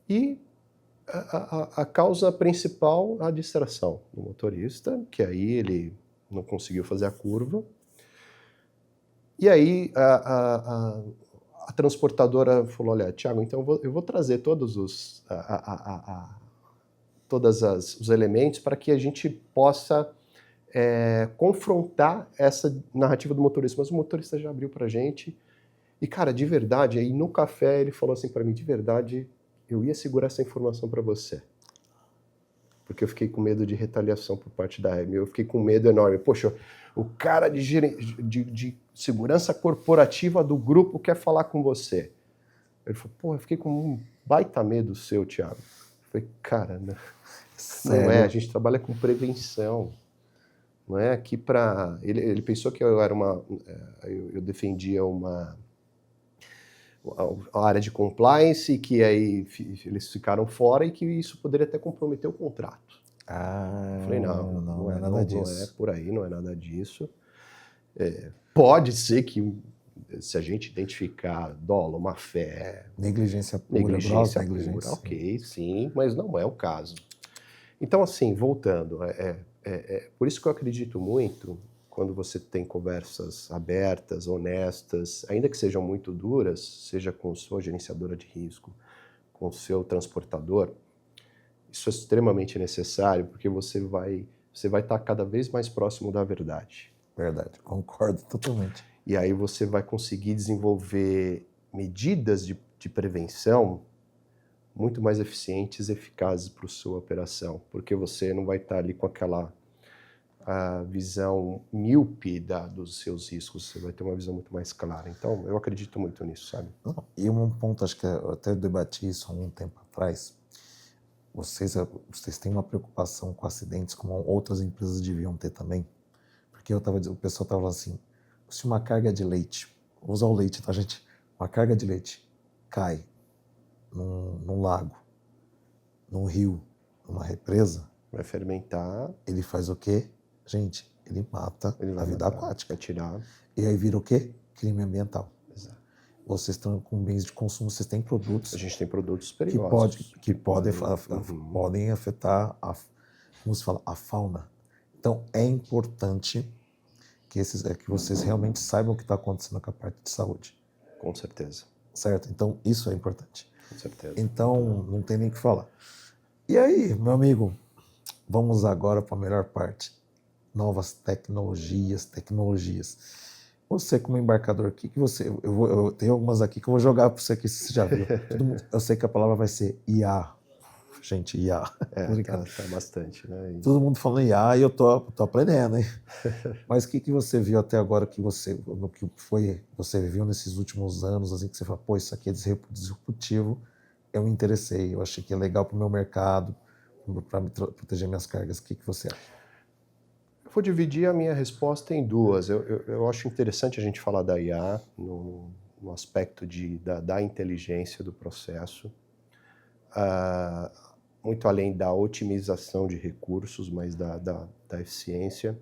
Speaker 2: E a causa principal, a distração do motorista, que aí ele não conseguiu fazer a curva. E aí a transportadora falou, olha, Thiago, então eu vou trazer todos os elementos para que a gente possa confrontar essa narrativa do motorista. Mas o motorista já abriu para a gente. E, cara, de verdade, aí no café ele falou assim para mim, de verdade, eu ia segurar essa informação para você. Porque eu fiquei com medo de retaliação por parte da AM. Eu fiquei com medo enorme. Poxa, o cara de segurança corporativa do grupo quer falar com você. Ele falou, pô, eu fiquei com um baita medo seu, Thiago. Eu falei, cara, não é, a gente trabalha com prevenção. Não é aqui para... Ele pensou que eu era eu defendia a área de compliance e que aí eles ficaram fora e que isso poderia até comprometer o contrato.
Speaker 1: Ah,
Speaker 2: Eu falei, não é nada disso. Não é por aí, não é nada disso. Pode ser que, se a gente identificar dolo, má fé,
Speaker 1: negligência pura,
Speaker 2: negligência
Speaker 1: negligência,
Speaker 2: pura, ok, sim, mas não é o caso. Então, assim, voltando, por isso que eu acredito muito, quando você tem conversas abertas, honestas, ainda que sejam muito duras, seja com sua gerenciadora de risco, com o seu transportador, isso é extremamente necessário, porque você vai estar cada vez mais próximo da verdade.
Speaker 1: Verdade, concordo totalmente.
Speaker 2: E aí você vai conseguir desenvolver medidas de prevenção muito mais eficientes e eficazes para a sua operação, porque você não vai estar ali com aquela visão míope dos seus riscos, você vai ter uma visão muito mais clara. Então, eu acredito muito nisso, sabe?
Speaker 1: E um ponto, acho que eu até debati isso há um tempo atrás, vocês têm uma preocupação com acidentes como outras empresas deviam ter também, porque o pessoal estava assim, se uma carga de leite, vou usar o leite, tá, gente? Uma carga de leite cai num lago, num rio, numa represa,
Speaker 2: Vai fermentar.
Speaker 1: ele faz o quê? Gente, ele mata a vida aquática.
Speaker 2: Vai tirar.
Speaker 1: E aí vira o quê? Crime ambiental.
Speaker 2: Exato.
Speaker 1: Vocês estão com bens de consumo, vocês têm produtos.
Speaker 2: A gente tem produtos perigosos.
Speaker 1: Que podem afetar, como se fala, a fauna. Então é importante que vocês realmente saibam o que está acontecendo com a parte de saúde.
Speaker 2: Com certeza.
Speaker 1: Certo? Então isso é importante.
Speaker 2: Com certeza.
Speaker 1: Então não tem nem o que falar. E aí, meu amigo, vamos agora para a melhor parte. Novas tecnologias. Você como embarcador, que você... Eu tenho algumas aqui que eu vou jogar para você aqui, se você já viu. Eu sei que a palavra vai ser IA. Gente, IA.
Speaker 2: Tá bastante, né?
Speaker 1: Todo mundo falando IA e eu tô aprendendo, hein? Mas o que você viu até agora você viu nesses últimos anos, assim, que você fala, pô, isso aqui é disruptivo, eu me interessei, eu achei que é legal para o meu mercado, para proteger minhas cargas. O que você acha?
Speaker 2: Vou dividir a minha resposta em duas. Eu acho interessante a gente falar da IA no aspecto da inteligência do processo, muito além da otimização de recursos, mas da eficiência.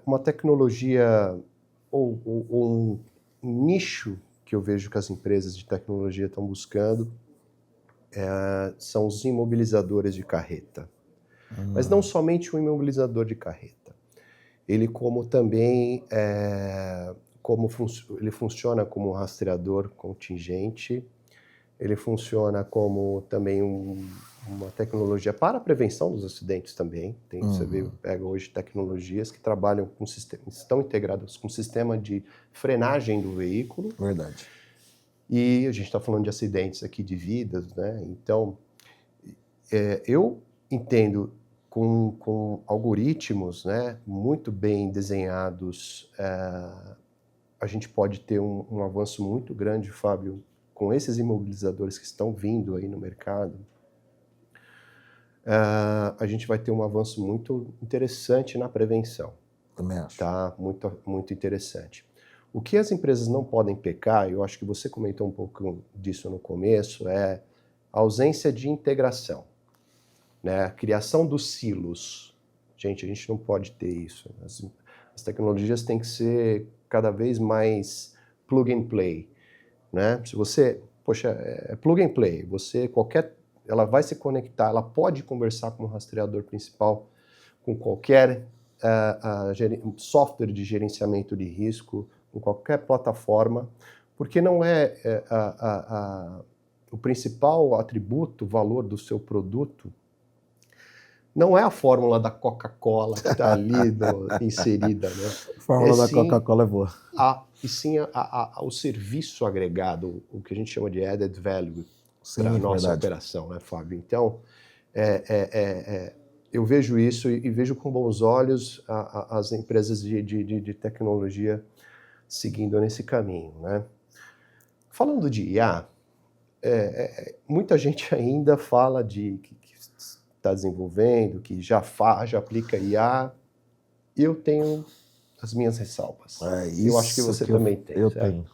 Speaker 2: Uma tecnologia ou um nicho que eu vejo que as empresas de tecnologia estão buscando são os imobilizadores de carreta. Mas não somente um imobilizador de carreta. Ele também ele funciona como um rastreador contingente, ele funciona como também uma tecnologia para a prevenção dos acidentes também. Você pega hoje tecnologias que trabalham estão integradas com o sistema de frenagem do veículo.
Speaker 1: Verdade.
Speaker 2: E a gente está falando de acidentes aqui de vidas, né? Então, eu entendo com algoritmos, né, muito bem desenhados, a gente pode ter um avanço muito grande, Fábio, com esses imobilizadores que estão vindo aí no mercado. A gente vai ter um avanço muito interessante na prevenção.
Speaker 1: Também acho.
Speaker 2: Tá? Muito, muito interessante. O que as empresas não podem pecar, eu acho que você comentou um pouco disso no começo, é a ausência de integração. Né? A criação dos silos. Gente, a gente não pode ter isso. As tecnologias têm que ser cada vez mais plug and play. Né? Se você, é plug and play, ela vai se conectar, ela pode conversar com o rastreador principal, com qualquer software de gerenciamento de risco, com qualquer plataforma, porque não o principal atributo, valor do seu produto, não é a fórmula da Coca-Cola que está ali inserida. Né?
Speaker 1: A fórmula da Coca-Cola é boa.
Speaker 2: E sim o serviço agregado, o que a gente chama de added value para a nossa operação, né, Fábio? Então, eu vejo isso e vejo com bons olhos as empresas de tecnologia seguindo nesse caminho. Né? Falando de IA, muita gente ainda fala de que está desenvolvendo, que já aplica IA. Eu tenho as minhas ressalvas. Eu acho que você também tem.
Speaker 1: Eu
Speaker 2: certo?
Speaker 1: tenho.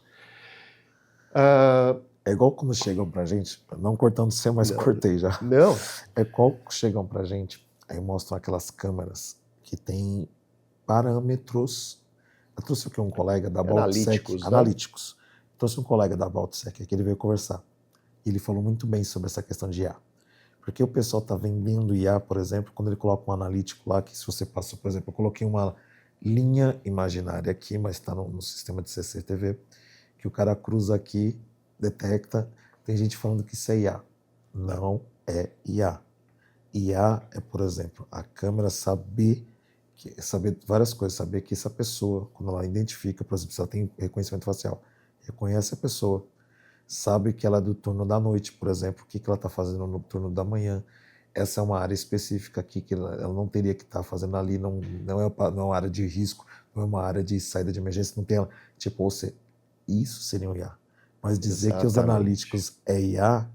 Speaker 2: Ah,
Speaker 1: É igual quando chegam pra gente, não cortando você, mas cortei já.
Speaker 2: não,
Speaker 1: É igual chegam pra gente, aí mostram aquelas câmeras que tem parâmetros. Eu trouxe aqui um colega da Baltsec,
Speaker 2: analíticos, né?
Speaker 1: analíticos. Trouxe um colega da Baltsec aqui, ele veio conversar. E ele falou muito bem sobre essa questão de IA. Porque o pessoal está vendendo IA, por exemplo, quando ele coloca um analítico lá, que se você passou, por exemplo, eu coloquei uma linha imaginária aqui, mas está no sistema de CCTV, que o cara cruza aqui, detecta, tem gente falando que isso é IA. Não é IA. IA é, por exemplo, a câmera saber várias coisas, saber que essa pessoa, quando ela identifica, por exemplo, se ela tem reconhecimento facial, reconhece a pessoa, sabe que ela é do turno da noite, por exemplo, o que ela está fazendo no turno da manhã. Essa é uma área específica aqui que ela não teria que estar fazendo ali, não é uma área de risco, não é uma área de saída de emergência, não tem ela. Tipo, isso seria um IA. Mas dizer que os analíticos é IA,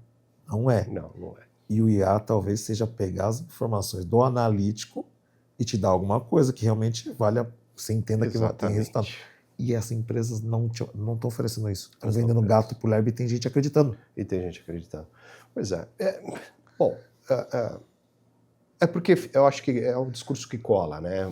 Speaker 1: não é.
Speaker 2: Não é.
Speaker 1: E o IA talvez seja pegar as informações do analítico e te dar alguma coisa que realmente você entenda que vai ter resultado. E essas empresas não estão oferecendo isso. Estão vendendo gato por lebre e tem gente acreditando.
Speaker 2: E tem gente acreditando. Pois é. Bom, é porque eu acho que é um discurso que cola, né?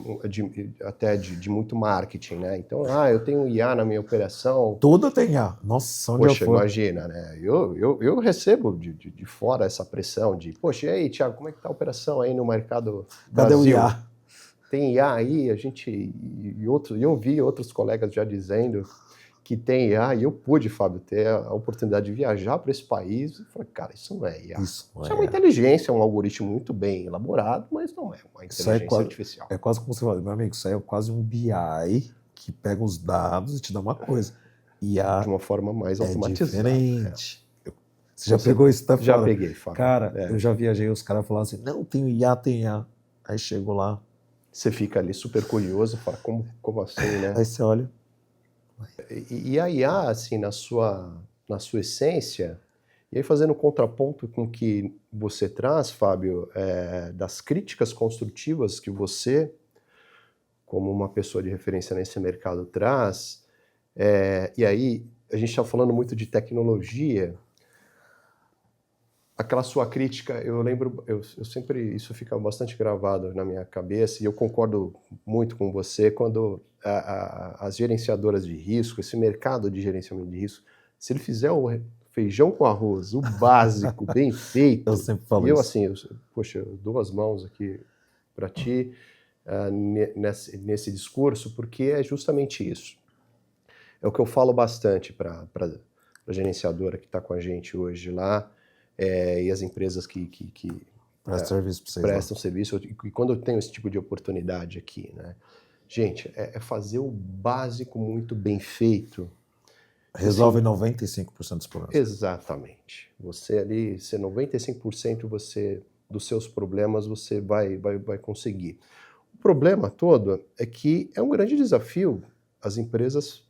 Speaker 2: Até de muito marketing, né? Então, eu tenho IA na minha operação.
Speaker 1: Tudo tem IA. Nossa, onde
Speaker 2: poxa,
Speaker 1: eu for.
Speaker 2: Imagina, né? Eu recebo de fora essa pressão de, poxa, e aí, Thiago, como é que tá a operação aí no mercado
Speaker 1: Cadê
Speaker 2: Brasil?
Speaker 1: o IA?
Speaker 2: Tem IA aí, eu vi outros colegas já dizendo que tem IA, e eu pude, Fábio, ter a oportunidade de viajar para esse país e falei, cara, isso não é IA.
Speaker 1: Isso
Speaker 2: é uma inteligência, um algoritmo muito bem elaborado, mas não é uma inteligência artificial.
Speaker 1: É quase como você fala, meu amigo, isso aí é quase um BI que pega os dados e te dá uma coisa. IA
Speaker 2: de uma forma mais automatizada.
Speaker 1: Diferente. Você já pegou isso da fora?
Speaker 2: Já peguei, Fábio.
Speaker 1: Cara, eu já viajei, os caras falavam assim, não, tem IA. Aí chegou lá.
Speaker 2: Você fica ali super curioso, fala, como assim, né?
Speaker 1: Aí você olha.
Speaker 2: E a IA, assim, na sua essência, e aí fazendo contraponto com o que você traz, Fábio, das críticas construtivas que você, como uma pessoa de referência nesse mercado, traz, e aí a gente está falando muito de tecnologia. Aquela sua crítica, eu lembro, eu sempre, isso fica bastante gravado na minha cabeça, e eu concordo muito com você, quando as gerenciadoras de risco, esse mercado de gerenciamento de risco, se ele fizer o feijão com arroz, o básico, bem feito,
Speaker 1: eu sempre falo isso.
Speaker 2: Assim, poxa, eu dou as mãos aqui para ti nesse discurso, porque é justamente isso. É o que eu falo bastante para a gerenciadora que está com a gente hoje lá, e as empresas que prestam serviço, e quando eu tenho esse tipo de oportunidade aqui, né? Gente, é fazer o básico muito bem feito.
Speaker 1: Resolve assim, 95% dos problemas.
Speaker 2: Exatamente. Você ali, 95% dos seus problemas você vai conseguir. O problema todo é que é um grande desafio as empresas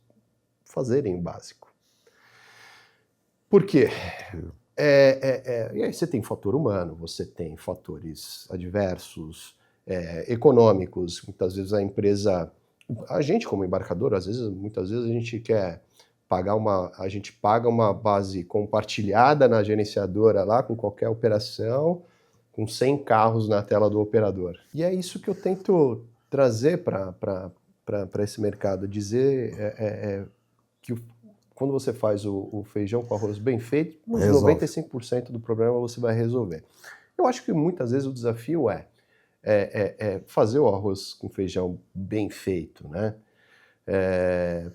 Speaker 2: fazerem o básico. Por quê? E aí você tem fator humano, você tem fatores adversos, econômicos. Muitas vezes a gente como embarcador, muitas vezes a gente quer a gente paga uma base compartilhada na gerenciadora lá com qualquer operação, com 100 carros na tela do operador. E é isso que eu tento trazer para esse mercado, dizer que quando você faz o feijão com arroz bem feito, uns 95% do problema você vai resolver. Eu acho que muitas vezes o desafio é fazer o arroz com feijão bem feito, né?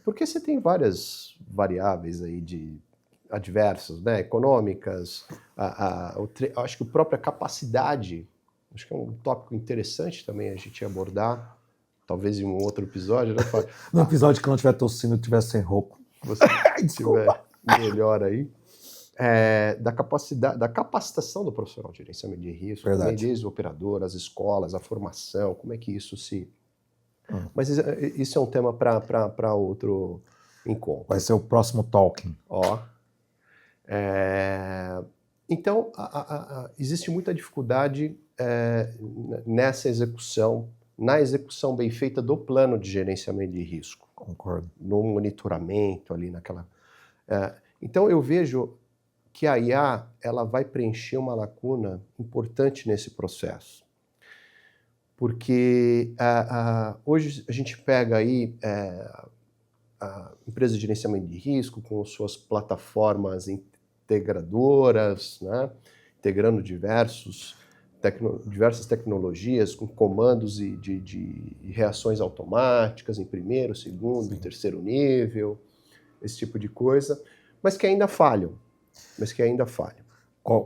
Speaker 2: Porque você tem várias variáveis aí adversas, né? Econômicas, acho que a própria capacidade, acho que é um tópico interessante também a gente abordar, talvez em um outro episódio, né?
Speaker 1: No episódio que não tiver tossindo e tiver sem roupa.
Speaker 2: Você tiver melhor aí, da capacidade, da capacitação do profissional de gerenciamento de risco, também desde o operador, as escolas, a formação, como é que isso se... Mas isso é um tema para outro encontro.
Speaker 1: Vai ser o próximo talking.
Speaker 2: Ó, Então, existe muita dificuldade nessa execução, na execução bem feita do plano de gerenciamento de risco.
Speaker 1: Concordo.
Speaker 2: No monitoramento ali naquela... Então, eu vejo que a IA ela vai preencher uma lacuna importante nesse processo. Porque hoje a gente pega aí a empresa de gerenciamento de risco com suas plataformas integradoras, né, integrando diversas tecnologias com comandos de reações automáticas em primeiro, segundo,
Speaker 1: Sim.
Speaker 2: terceiro nível, esse tipo de coisa, mas que ainda falham.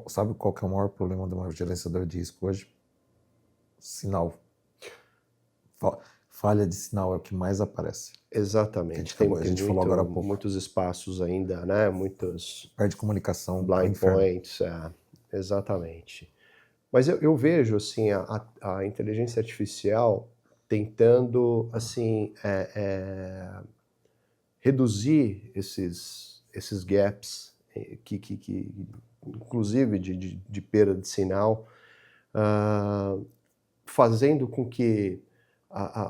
Speaker 1: Sabe qual que é o maior problema de uma gerenciadora de risco hoje? Sinal. Falha de sinal é o que mais aparece.
Speaker 2: Exatamente.
Speaker 1: A gente falou agora há pouco.
Speaker 2: Muitos espaços ainda, né? Muitos
Speaker 1: Perde comunicação.
Speaker 2: blind points. Exatamente. Mas eu vejo assim a inteligência artificial tentando assim reduzir esses gaps que inclusive de perda de sinal, fazendo com que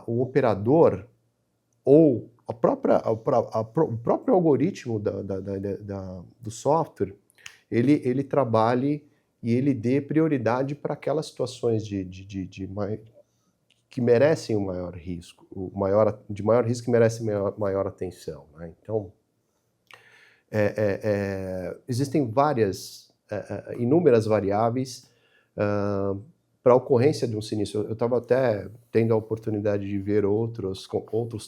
Speaker 2: o operador ou o próprio algoritmo do software, ele trabalhe e ele dê prioridade para aquelas situações que merecem um maior risco, de maior risco que merecem maior atenção, né? Então, existem inúmeras variáveis para a ocorrência de um sinistro. Eu estava até tendo a oportunidade de ver outros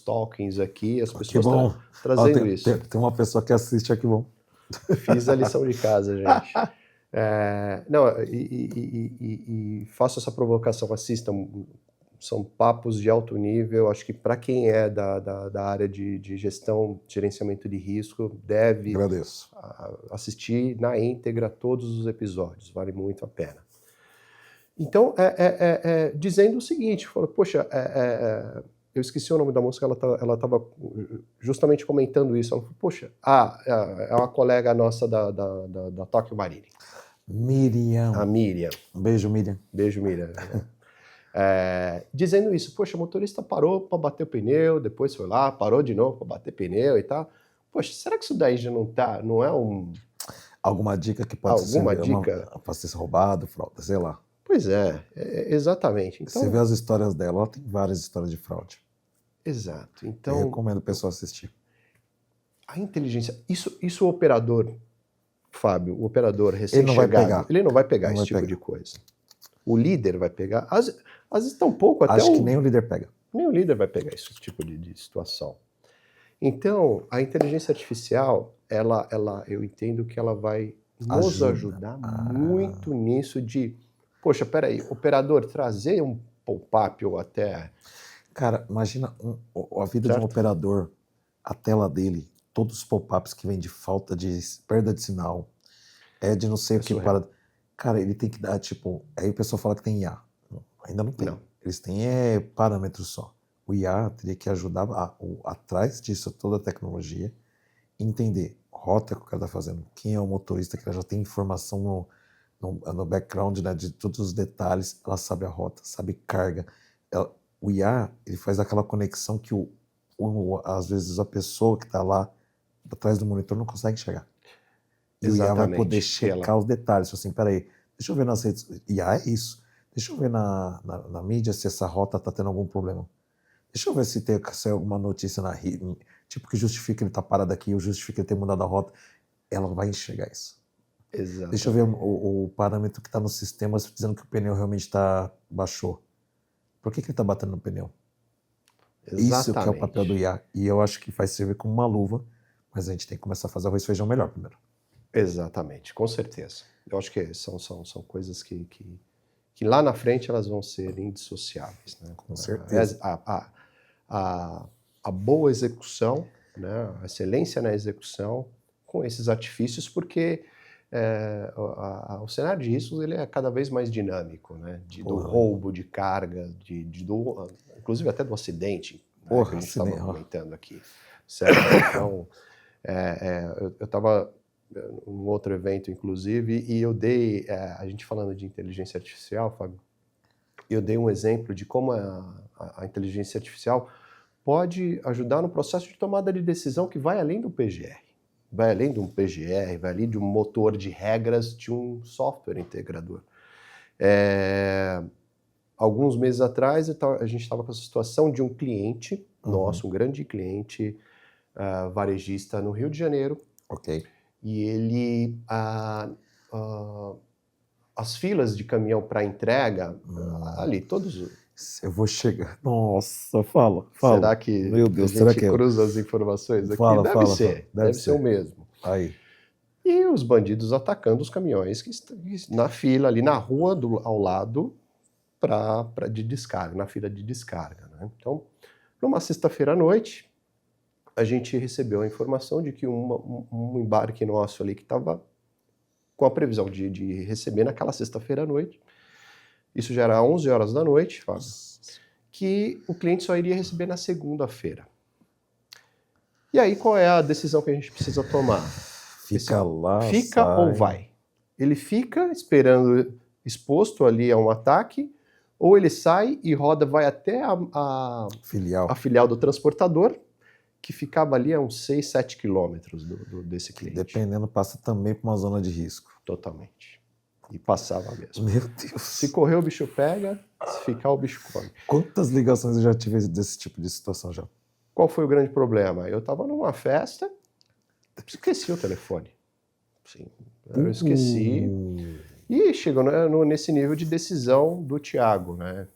Speaker 2: tokens aqui, as pessoas trazendo isso.
Speaker 1: Tem uma pessoa que assiste aqui, bom.
Speaker 2: Fiz a lição de casa, gente. E faço essa provocação, assistam, são papos de alto nível, acho que para quem é da área de gestão, gerenciamento de risco, deve assistir na íntegra todos os episódios, vale muito a pena. Então, dizendo o seguinte, falou, poxa, eu esqueci o nome da moça, ela estava justamente comentando isso, ela falou, poxa, é uma colega nossa da Tóquio Marine.
Speaker 1: Miriam.
Speaker 2: A Miriam.
Speaker 1: Um beijo, Miriam.
Speaker 2: Beijo, Miriam. Dizendo isso, poxa, o motorista parou para bater o pneu, depois foi lá, parou de novo para bater pneu e tal. Poxa, será que isso daí já não é um...
Speaker 1: Alguma dica que pode ser...
Speaker 2: Alguma dica?
Speaker 1: Pode ser roubado, fraude, sei lá.
Speaker 2: Pois exatamente. Então,
Speaker 1: você vê as histórias dela, ela tem várias histórias de fraude.
Speaker 2: Exato. Então,
Speaker 1: eu recomendo o pessoal assistir.
Speaker 2: A inteligência, isso o operador, Fábio, o operador recém-chegado, ele não vai pegar esse tipo de coisa. O líder vai pegar, às vezes tão pouco até...
Speaker 1: Acho que nem o líder pega.
Speaker 2: Nem o líder vai pegar esse tipo de situação. Então, a inteligência artificial, eu entendo que ela vai nos ajudar muito nisso de, poxa, peraí, operador, trazer um pop-up ou até...
Speaker 1: Cara, imagina a vida de um operador, a tela dele, todos os pop-ups que vem de falta de perda de sinal, de não sei o que para... Cara, ele tem que dar, tipo... Aí o pessoal fala que tem IA. Ainda não tem. Não. Eles têm parâmetros só. O IA teria que ajudar atrás disso, toda a tecnologia, entender rota que o cara está fazendo, quem é o motorista, que ela já tem informação no background, né, de todos os detalhes, ela sabe a rota, sabe carga. O IA, ele faz aquela conexão que às vezes a pessoa que está lá atrás do monitor não consegue chegar. E o IA vai poder checar os detalhes. Assim, peraí, deixa eu ver nas redes... IA é isso. Deixa eu ver na mídia se essa rota está tendo algum problema. Deixa eu ver se tem alguma notícia na rede, tipo que justifica ele estar parado aqui, ou justifica ele ter mudado a rota. Ela vai enxergar isso.
Speaker 2: Exato.
Speaker 1: Deixa eu ver o parâmetro que está no sistema dizendo que o pneu realmente baixou. Por que ele está batendo no pneu?
Speaker 2: Exatamente.
Speaker 1: Isso que é o papel do IA. E eu acho que vai servir como uma luva, mas a gente tem que começar a fazer arroz e feijão melhor primeiro.
Speaker 2: Exatamente, com certeza. Eu acho que são coisas que lá na frente elas vão ser indissociáveis, né?
Speaker 1: Com certeza.
Speaker 2: A boa execução, né? A excelência na execução com esses artifícios, porque o cenário de riscos ele é cada vez mais dinâmico, né? Do roubo de carga, inclusive até do acidente, né? Que a gente estava comentando aqui. Certo? Então, eu estava um outro evento, inclusive, e eu dei, a gente falando de inteligência artificial, Fábio, eu dei um exemplo de como a inteligência artificial pode ajudar no processo de tomada de decisão que vai além do PGR. Vai além de um PGR, vai além de um motor de regras de um software integrador. Alguns meses atrás, a gente estava com a situação de um cliente nosso, um grande cliente varejista no Rio de Janeiro.
Speaker 1: Ok.
Speaker 2: E ele... as filas de caminhão para entrega, ali, todos...
Speaker 1: Eu vou chegar... Nossa, fala.
Speaker 2: Será que
Speaker 1: Meu Deus,
Speaker 2: a
Speaker 1: será
Speaker 2: gente
Speaker 1: que
Speaker 2: cruza as informações aqui?
Speaker 1: Fala,
Speaker 2: Deve ser. Deve ser o mesmo.
Speaker 1: Aí.
Speaker 2: E os bandidos atacando os caminhões que estão na fila, ali na rua ao lado, de descarga, na fila de descarga, né? Então, numa sexta-feira à noite, a gente recebeu a informação de que um embarque nosso ali que estava com a previsão de receber naquela sexta-feira à noite, isso já era 11 horas da noite, Fábio, que o cliente só iria receber na segunda-feira. E aí, qual é a decisão que a gente precisa tomar? Fica
Speaker 1: sai.
Speaker 2: ou vai? Ele fica esperando, exposto ali a um ataque, ou ele sai e roda, vai até a filial do transportador, que ficava ali a uns 6, 7 quilômetros desse cliente.
Speaker 1: Dependendo, passa também para uma zona de risco.
Speaker 2: Totalmente. E passava mesmo.
Speaker 1: Meu Deus.
Speaker 2: Se correr, o bicho pega, se ficar, o bicho come.
Speaker 1: Quantas ligações eu já tive desse tipo de situação já?
Speaker 2: Qual foi o grande problema? Eu estava numa festa, esqueci o telefone. Sim, eu esqueci. E chegou nesse nível de decisão do Thiago, né?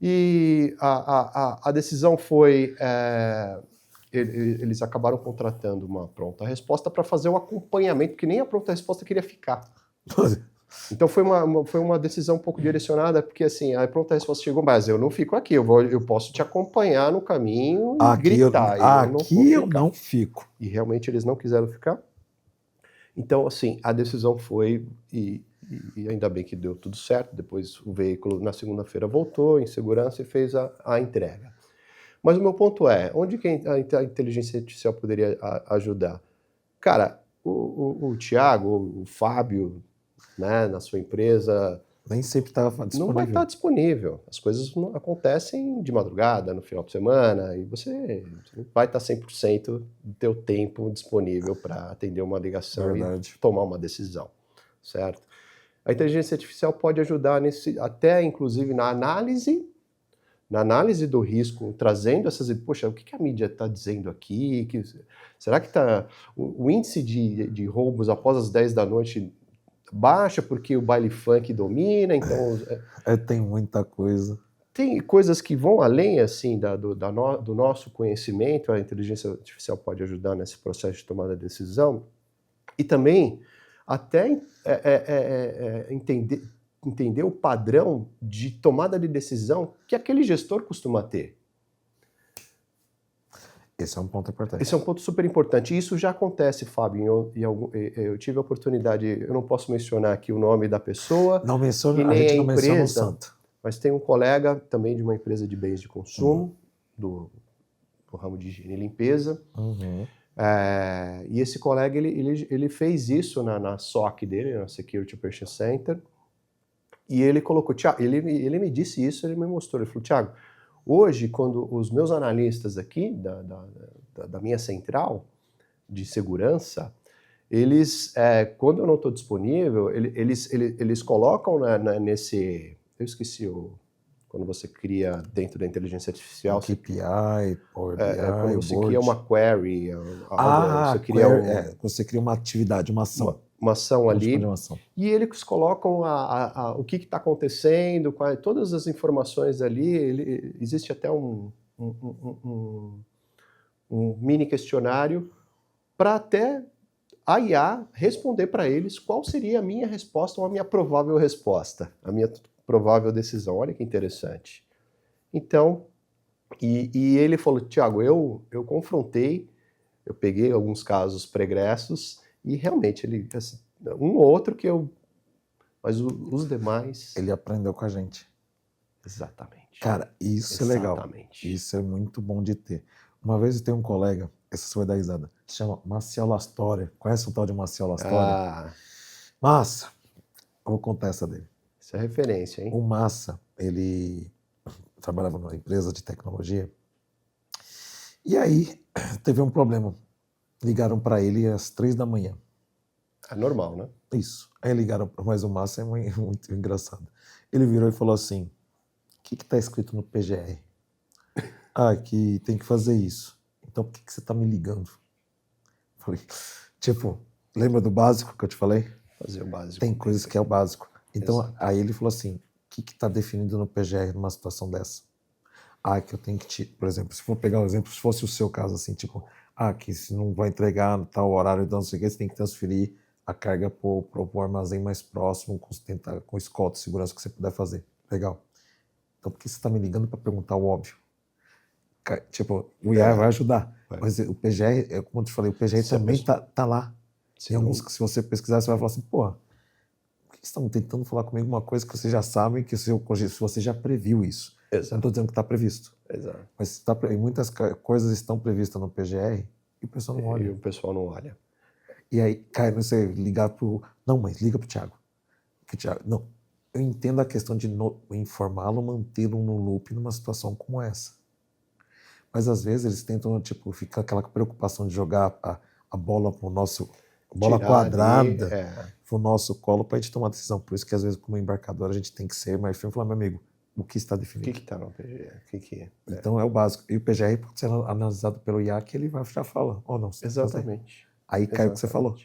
Speaker 2: E a decisão foi... eles acabaram contratando uma pronta resposta para fazer o acompanhamento, porque nem a pronta resposta queria ficar. Então foi uma decisão um pouco direcionada, porque assim, a pronta resposta chegou, mas eu não fico aqui, eu posso te acompanhar no caminho e gritar.
Speaker 1: Eu não fico.
Speaker 2: E realmente eles não quiseram ficar. Então, assim, a decisão foi, e ainda bem que deu tudo certo, depois o veículo na segunda-feira voltou em segurança e fez a entrega. Mas o meu ponto é, onde que a inteligência artificial poderia ajudar? Cara, o Thiago, o Fábio, né, na sua empresa...
Speaker 1: Nem sempre estava disponível.
Speaker 2: Não vai estar disponível. As coisas não acontecem de madrugada, no final de semana, e você não vai estar 100% do teu tempo disponível para atender uma ligação e tomar uma decisão, certo? A inteligência artificial pode ajudar até inclusive na análise do risco, trazendo essas... Poxa, o que a mídia está dizendo aqui? Será que o índice de roubos após as 10 da noite baixa porque o baile funk domina? Então...
Speaker 1: tem muita coisa.
Speaker 2: Tem coisas que vão além assim, do nosso conhecimento, a inteligência artificial pode ajudar nesse processo de tomada de decisão, e também até entender o padrão de tomada de decisão que aquele gestor costuma ter.
Speaker 1: Esse é um ponto importante.
Speaker 2: Esse é um ponto super importante. E isso já acontece, Fábio. Eu tive a oportunidade, eu não posso mencionar aqui o nome da pessoa,
Speaker 1: não menciona,
Speaker 2: e nem
Speaker 1: a gente
Speaker 2: a
Speaker 1: não menciona o
Speaker 2: empresa,
Speaker 1: santo.
Speaker 2: Mas tem um colega também de uma empresa de bens de consumo, do ramo de higiene e limpeza. E esse colega, ele fez isso na SOC dele, na Security Operations Center, e ele colocou, Thiago, ele me disse isso, ele me mostrou, ele falou, Thiago, hoje, quando os meus analistas aqui, da minha central de segurança, eles, quando eu não estou disponível, eles colocam nesse... Eu esqueci quando você cria dentro da inteligência artificial...
Speaker 1: KPI, Power BI,
Speaker 2: quando você cria uma query...
Speaker 1: você cria uma atividade, uma ação.
Speaker 2: Uma ação ali,
Speaker 1: uma ação.
Speaker 2: E eles colocam o que está acontecendo, todas as informações ali, existe até um mini questionário para até a IA responder para eles qual seria a minha resposta ou a minha provável resposta, a minha provável decisão. Olha que interessante. Então, e ele falou, Thiago, eu confrontei, eu peguei alguns casos pregressos e realmente ele, assim, um ou outro mas os demais...
Speaker 1: Ele aprendeu com a gente.
Speaker 2: Exatamente.
Speaker 1: Cara, isso é legal. Isso é muito bom de ter. Uma vez eu tenho um colega, essa você vai dar risada, Se chama Marcial Astoria. Conhece o tal de Marcial Astoria?
Speaker 2: Ah,
Speaker 1: Massa! Eu vou contar essa dele.
Speaker 2: isso é referência, hein?
Speaker 1: O Massa, ele trabalhava numa empresa de tecnologia e aí teve um problema. Ligaram para ele às 3 da manhã.
Speaker 2: É normal, né?
Speaker 1: Isso. Aí ligaram, mas o Massa é muito engraçado. Ele virou e falou assim: o que está escrito no PGR? Ah, que tem que fazer isso. Então por que você está me ligando? Falei, tipo, lembra do básico que eu te falei?
Speaker 2: Fazer o básico.
Speaker 1: Tem coisas que é o básico. Então,
Speaker 2: Exato.
Speaker 1: aí ele falou assim: o que está definido no PGR numa situação dessa? Ah, que eu tenho que te. Por exemplo, se for pegar um exemplo, se fosse o seu caso, assim, tipo, que se não vai entregar no tal horário, então não sei o que, você tem que transferir a carga para o armazém mais próximo, com escolta de segurança que você puder fazer. Legal. Então, por que você está me ligando para perguntar o óbvio? Tipo, o IA vai ajudar. Mas o PGR, como eu te falei, o PGR também tá lá. Tem alguns que, se você pesquisar, você vai falar assim: porra, por que vocês estão tentando falar comigo uma coisa que vocês já sabem, que se você já previu isso?
Speaker 2: Exato.
Speaker 1: Eu não estou dizendo que está previsto.
Speaker 2: Exato.
Speaker 1: Mas muitas coisas estão previstas no PGR e o pessoal não olha.
Speaker 2: E o pessoal não olha.
Speaker 1: E aí cai você ligar pro... Não, mas liga pro Thiago. Não, eu entendo a questão de informá-lo, mantê-lo no loop numa situação como essa. Mas às vezes eles tentam, tipo, fica aquela preocupação de jogar a bola pro nosso... bola quadrada pro nosso colo para a gente tomar decisão. Por isso que às vezes, como embarcador, a gente tem que ser mais firme e falar: meu amigo, o que está definido?
Speaker 2: O que está no PGR? O que é?
Speaker 1: Então é o básico. E o PGR pode ser analisado pelo IAC, ele já fala: oh, não,
Speaker 2: Exatamente.
Speaker 1: Aí cai o que você falou.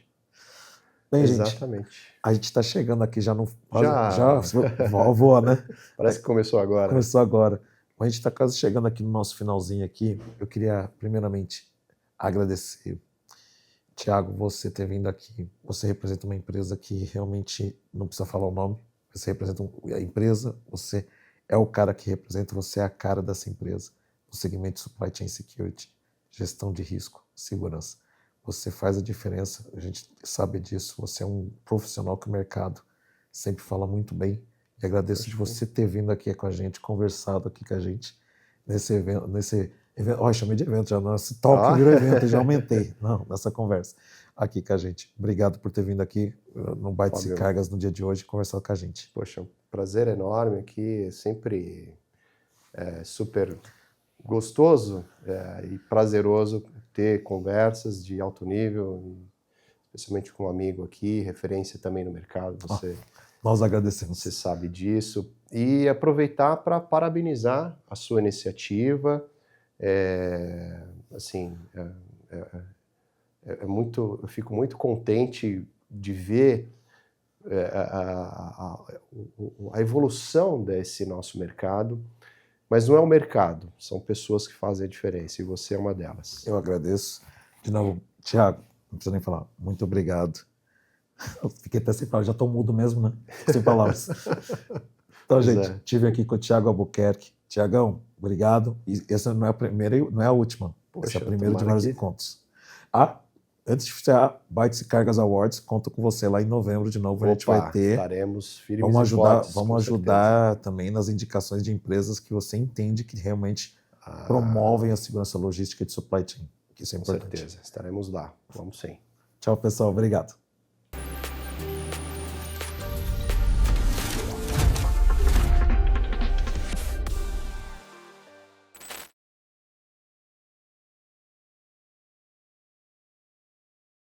Speaker 1: Bem,
Speaker 2: Exatamente.
Speaker 1: gente, a gente está chegando aqui já no...
Speaker 2: Já
Speaker 1: voa, né?
Speaker 2: Parece que começou agora.
Speaker 1: Começou agora. Mas a gente está quase chegando aqui no nosso finalzinho aqui. Eu queria, primeiramente, agradecer. Thiago, você ter vindo aqui. Você representa uma empresa que realmente não precisa falar o nome. Você representa a empresa, você é o cara que representa, você é a cara dessa empresa no segmento de Supply Chain Security, gestão de risco, segurança. Você faz a diferença, a gente sabe disso. Você é um profissional que o mercado sempre fala muito bem. E agradeço de você ter vindo aqui com a gente, conversado aqui com a gente nesse evento. Eu chamei de evento já, nosso talk virou evento, já aumentei. Não, nessa conversa aqui com a gente. Obrigado por ter vindo aqui no Bytes e Cargas no dia de hoje, conversar com a gente.
Speaker 2: Poxa, um prazer enorme aqui, sempre super gostoso e prazeroso ter conversas de alto nível, especialmente com um amigo aqui, referência também no mercado,
Speaker 1: nós agradecemos.
Speaker 2: Você sabe disso. E aproveitar para parabenizar a sua iniciativa. Eu fico muito contente de ver a evolução desse nosso mercado. Mas não é o mercado, são pessoas que fazem a diferença, e você é uma delas.
Speaker 1: Eu agradeço. De novo, Thiago, não precisa nem falar, muito obrigado. Eu fiquei até sem palavras, já estou mudo mesmo, né? Sem palavras. Então, gente, estive aqui com o Thiago Albuquerque. Thiagão, obrigado. E essa não é a primeira, não é a última. Poxa, essa é a primeira de vários encontros. Antes de fechar, Bytes e Cargas Awards, conto com você lá em novembro de novo. A gente vai ter.
Speaker 2: Estaremos firmes e fortes.
Speaker 1: Vamos ajudar também nas indicações de empresas que você entende que realmente promovem a segurança logística de supply chain. Que isso é importante.
Speaker 2: Com certeza, estaremos lá. Vamos sim.
Speaker 1: Tchau, pessoal. Obrigado.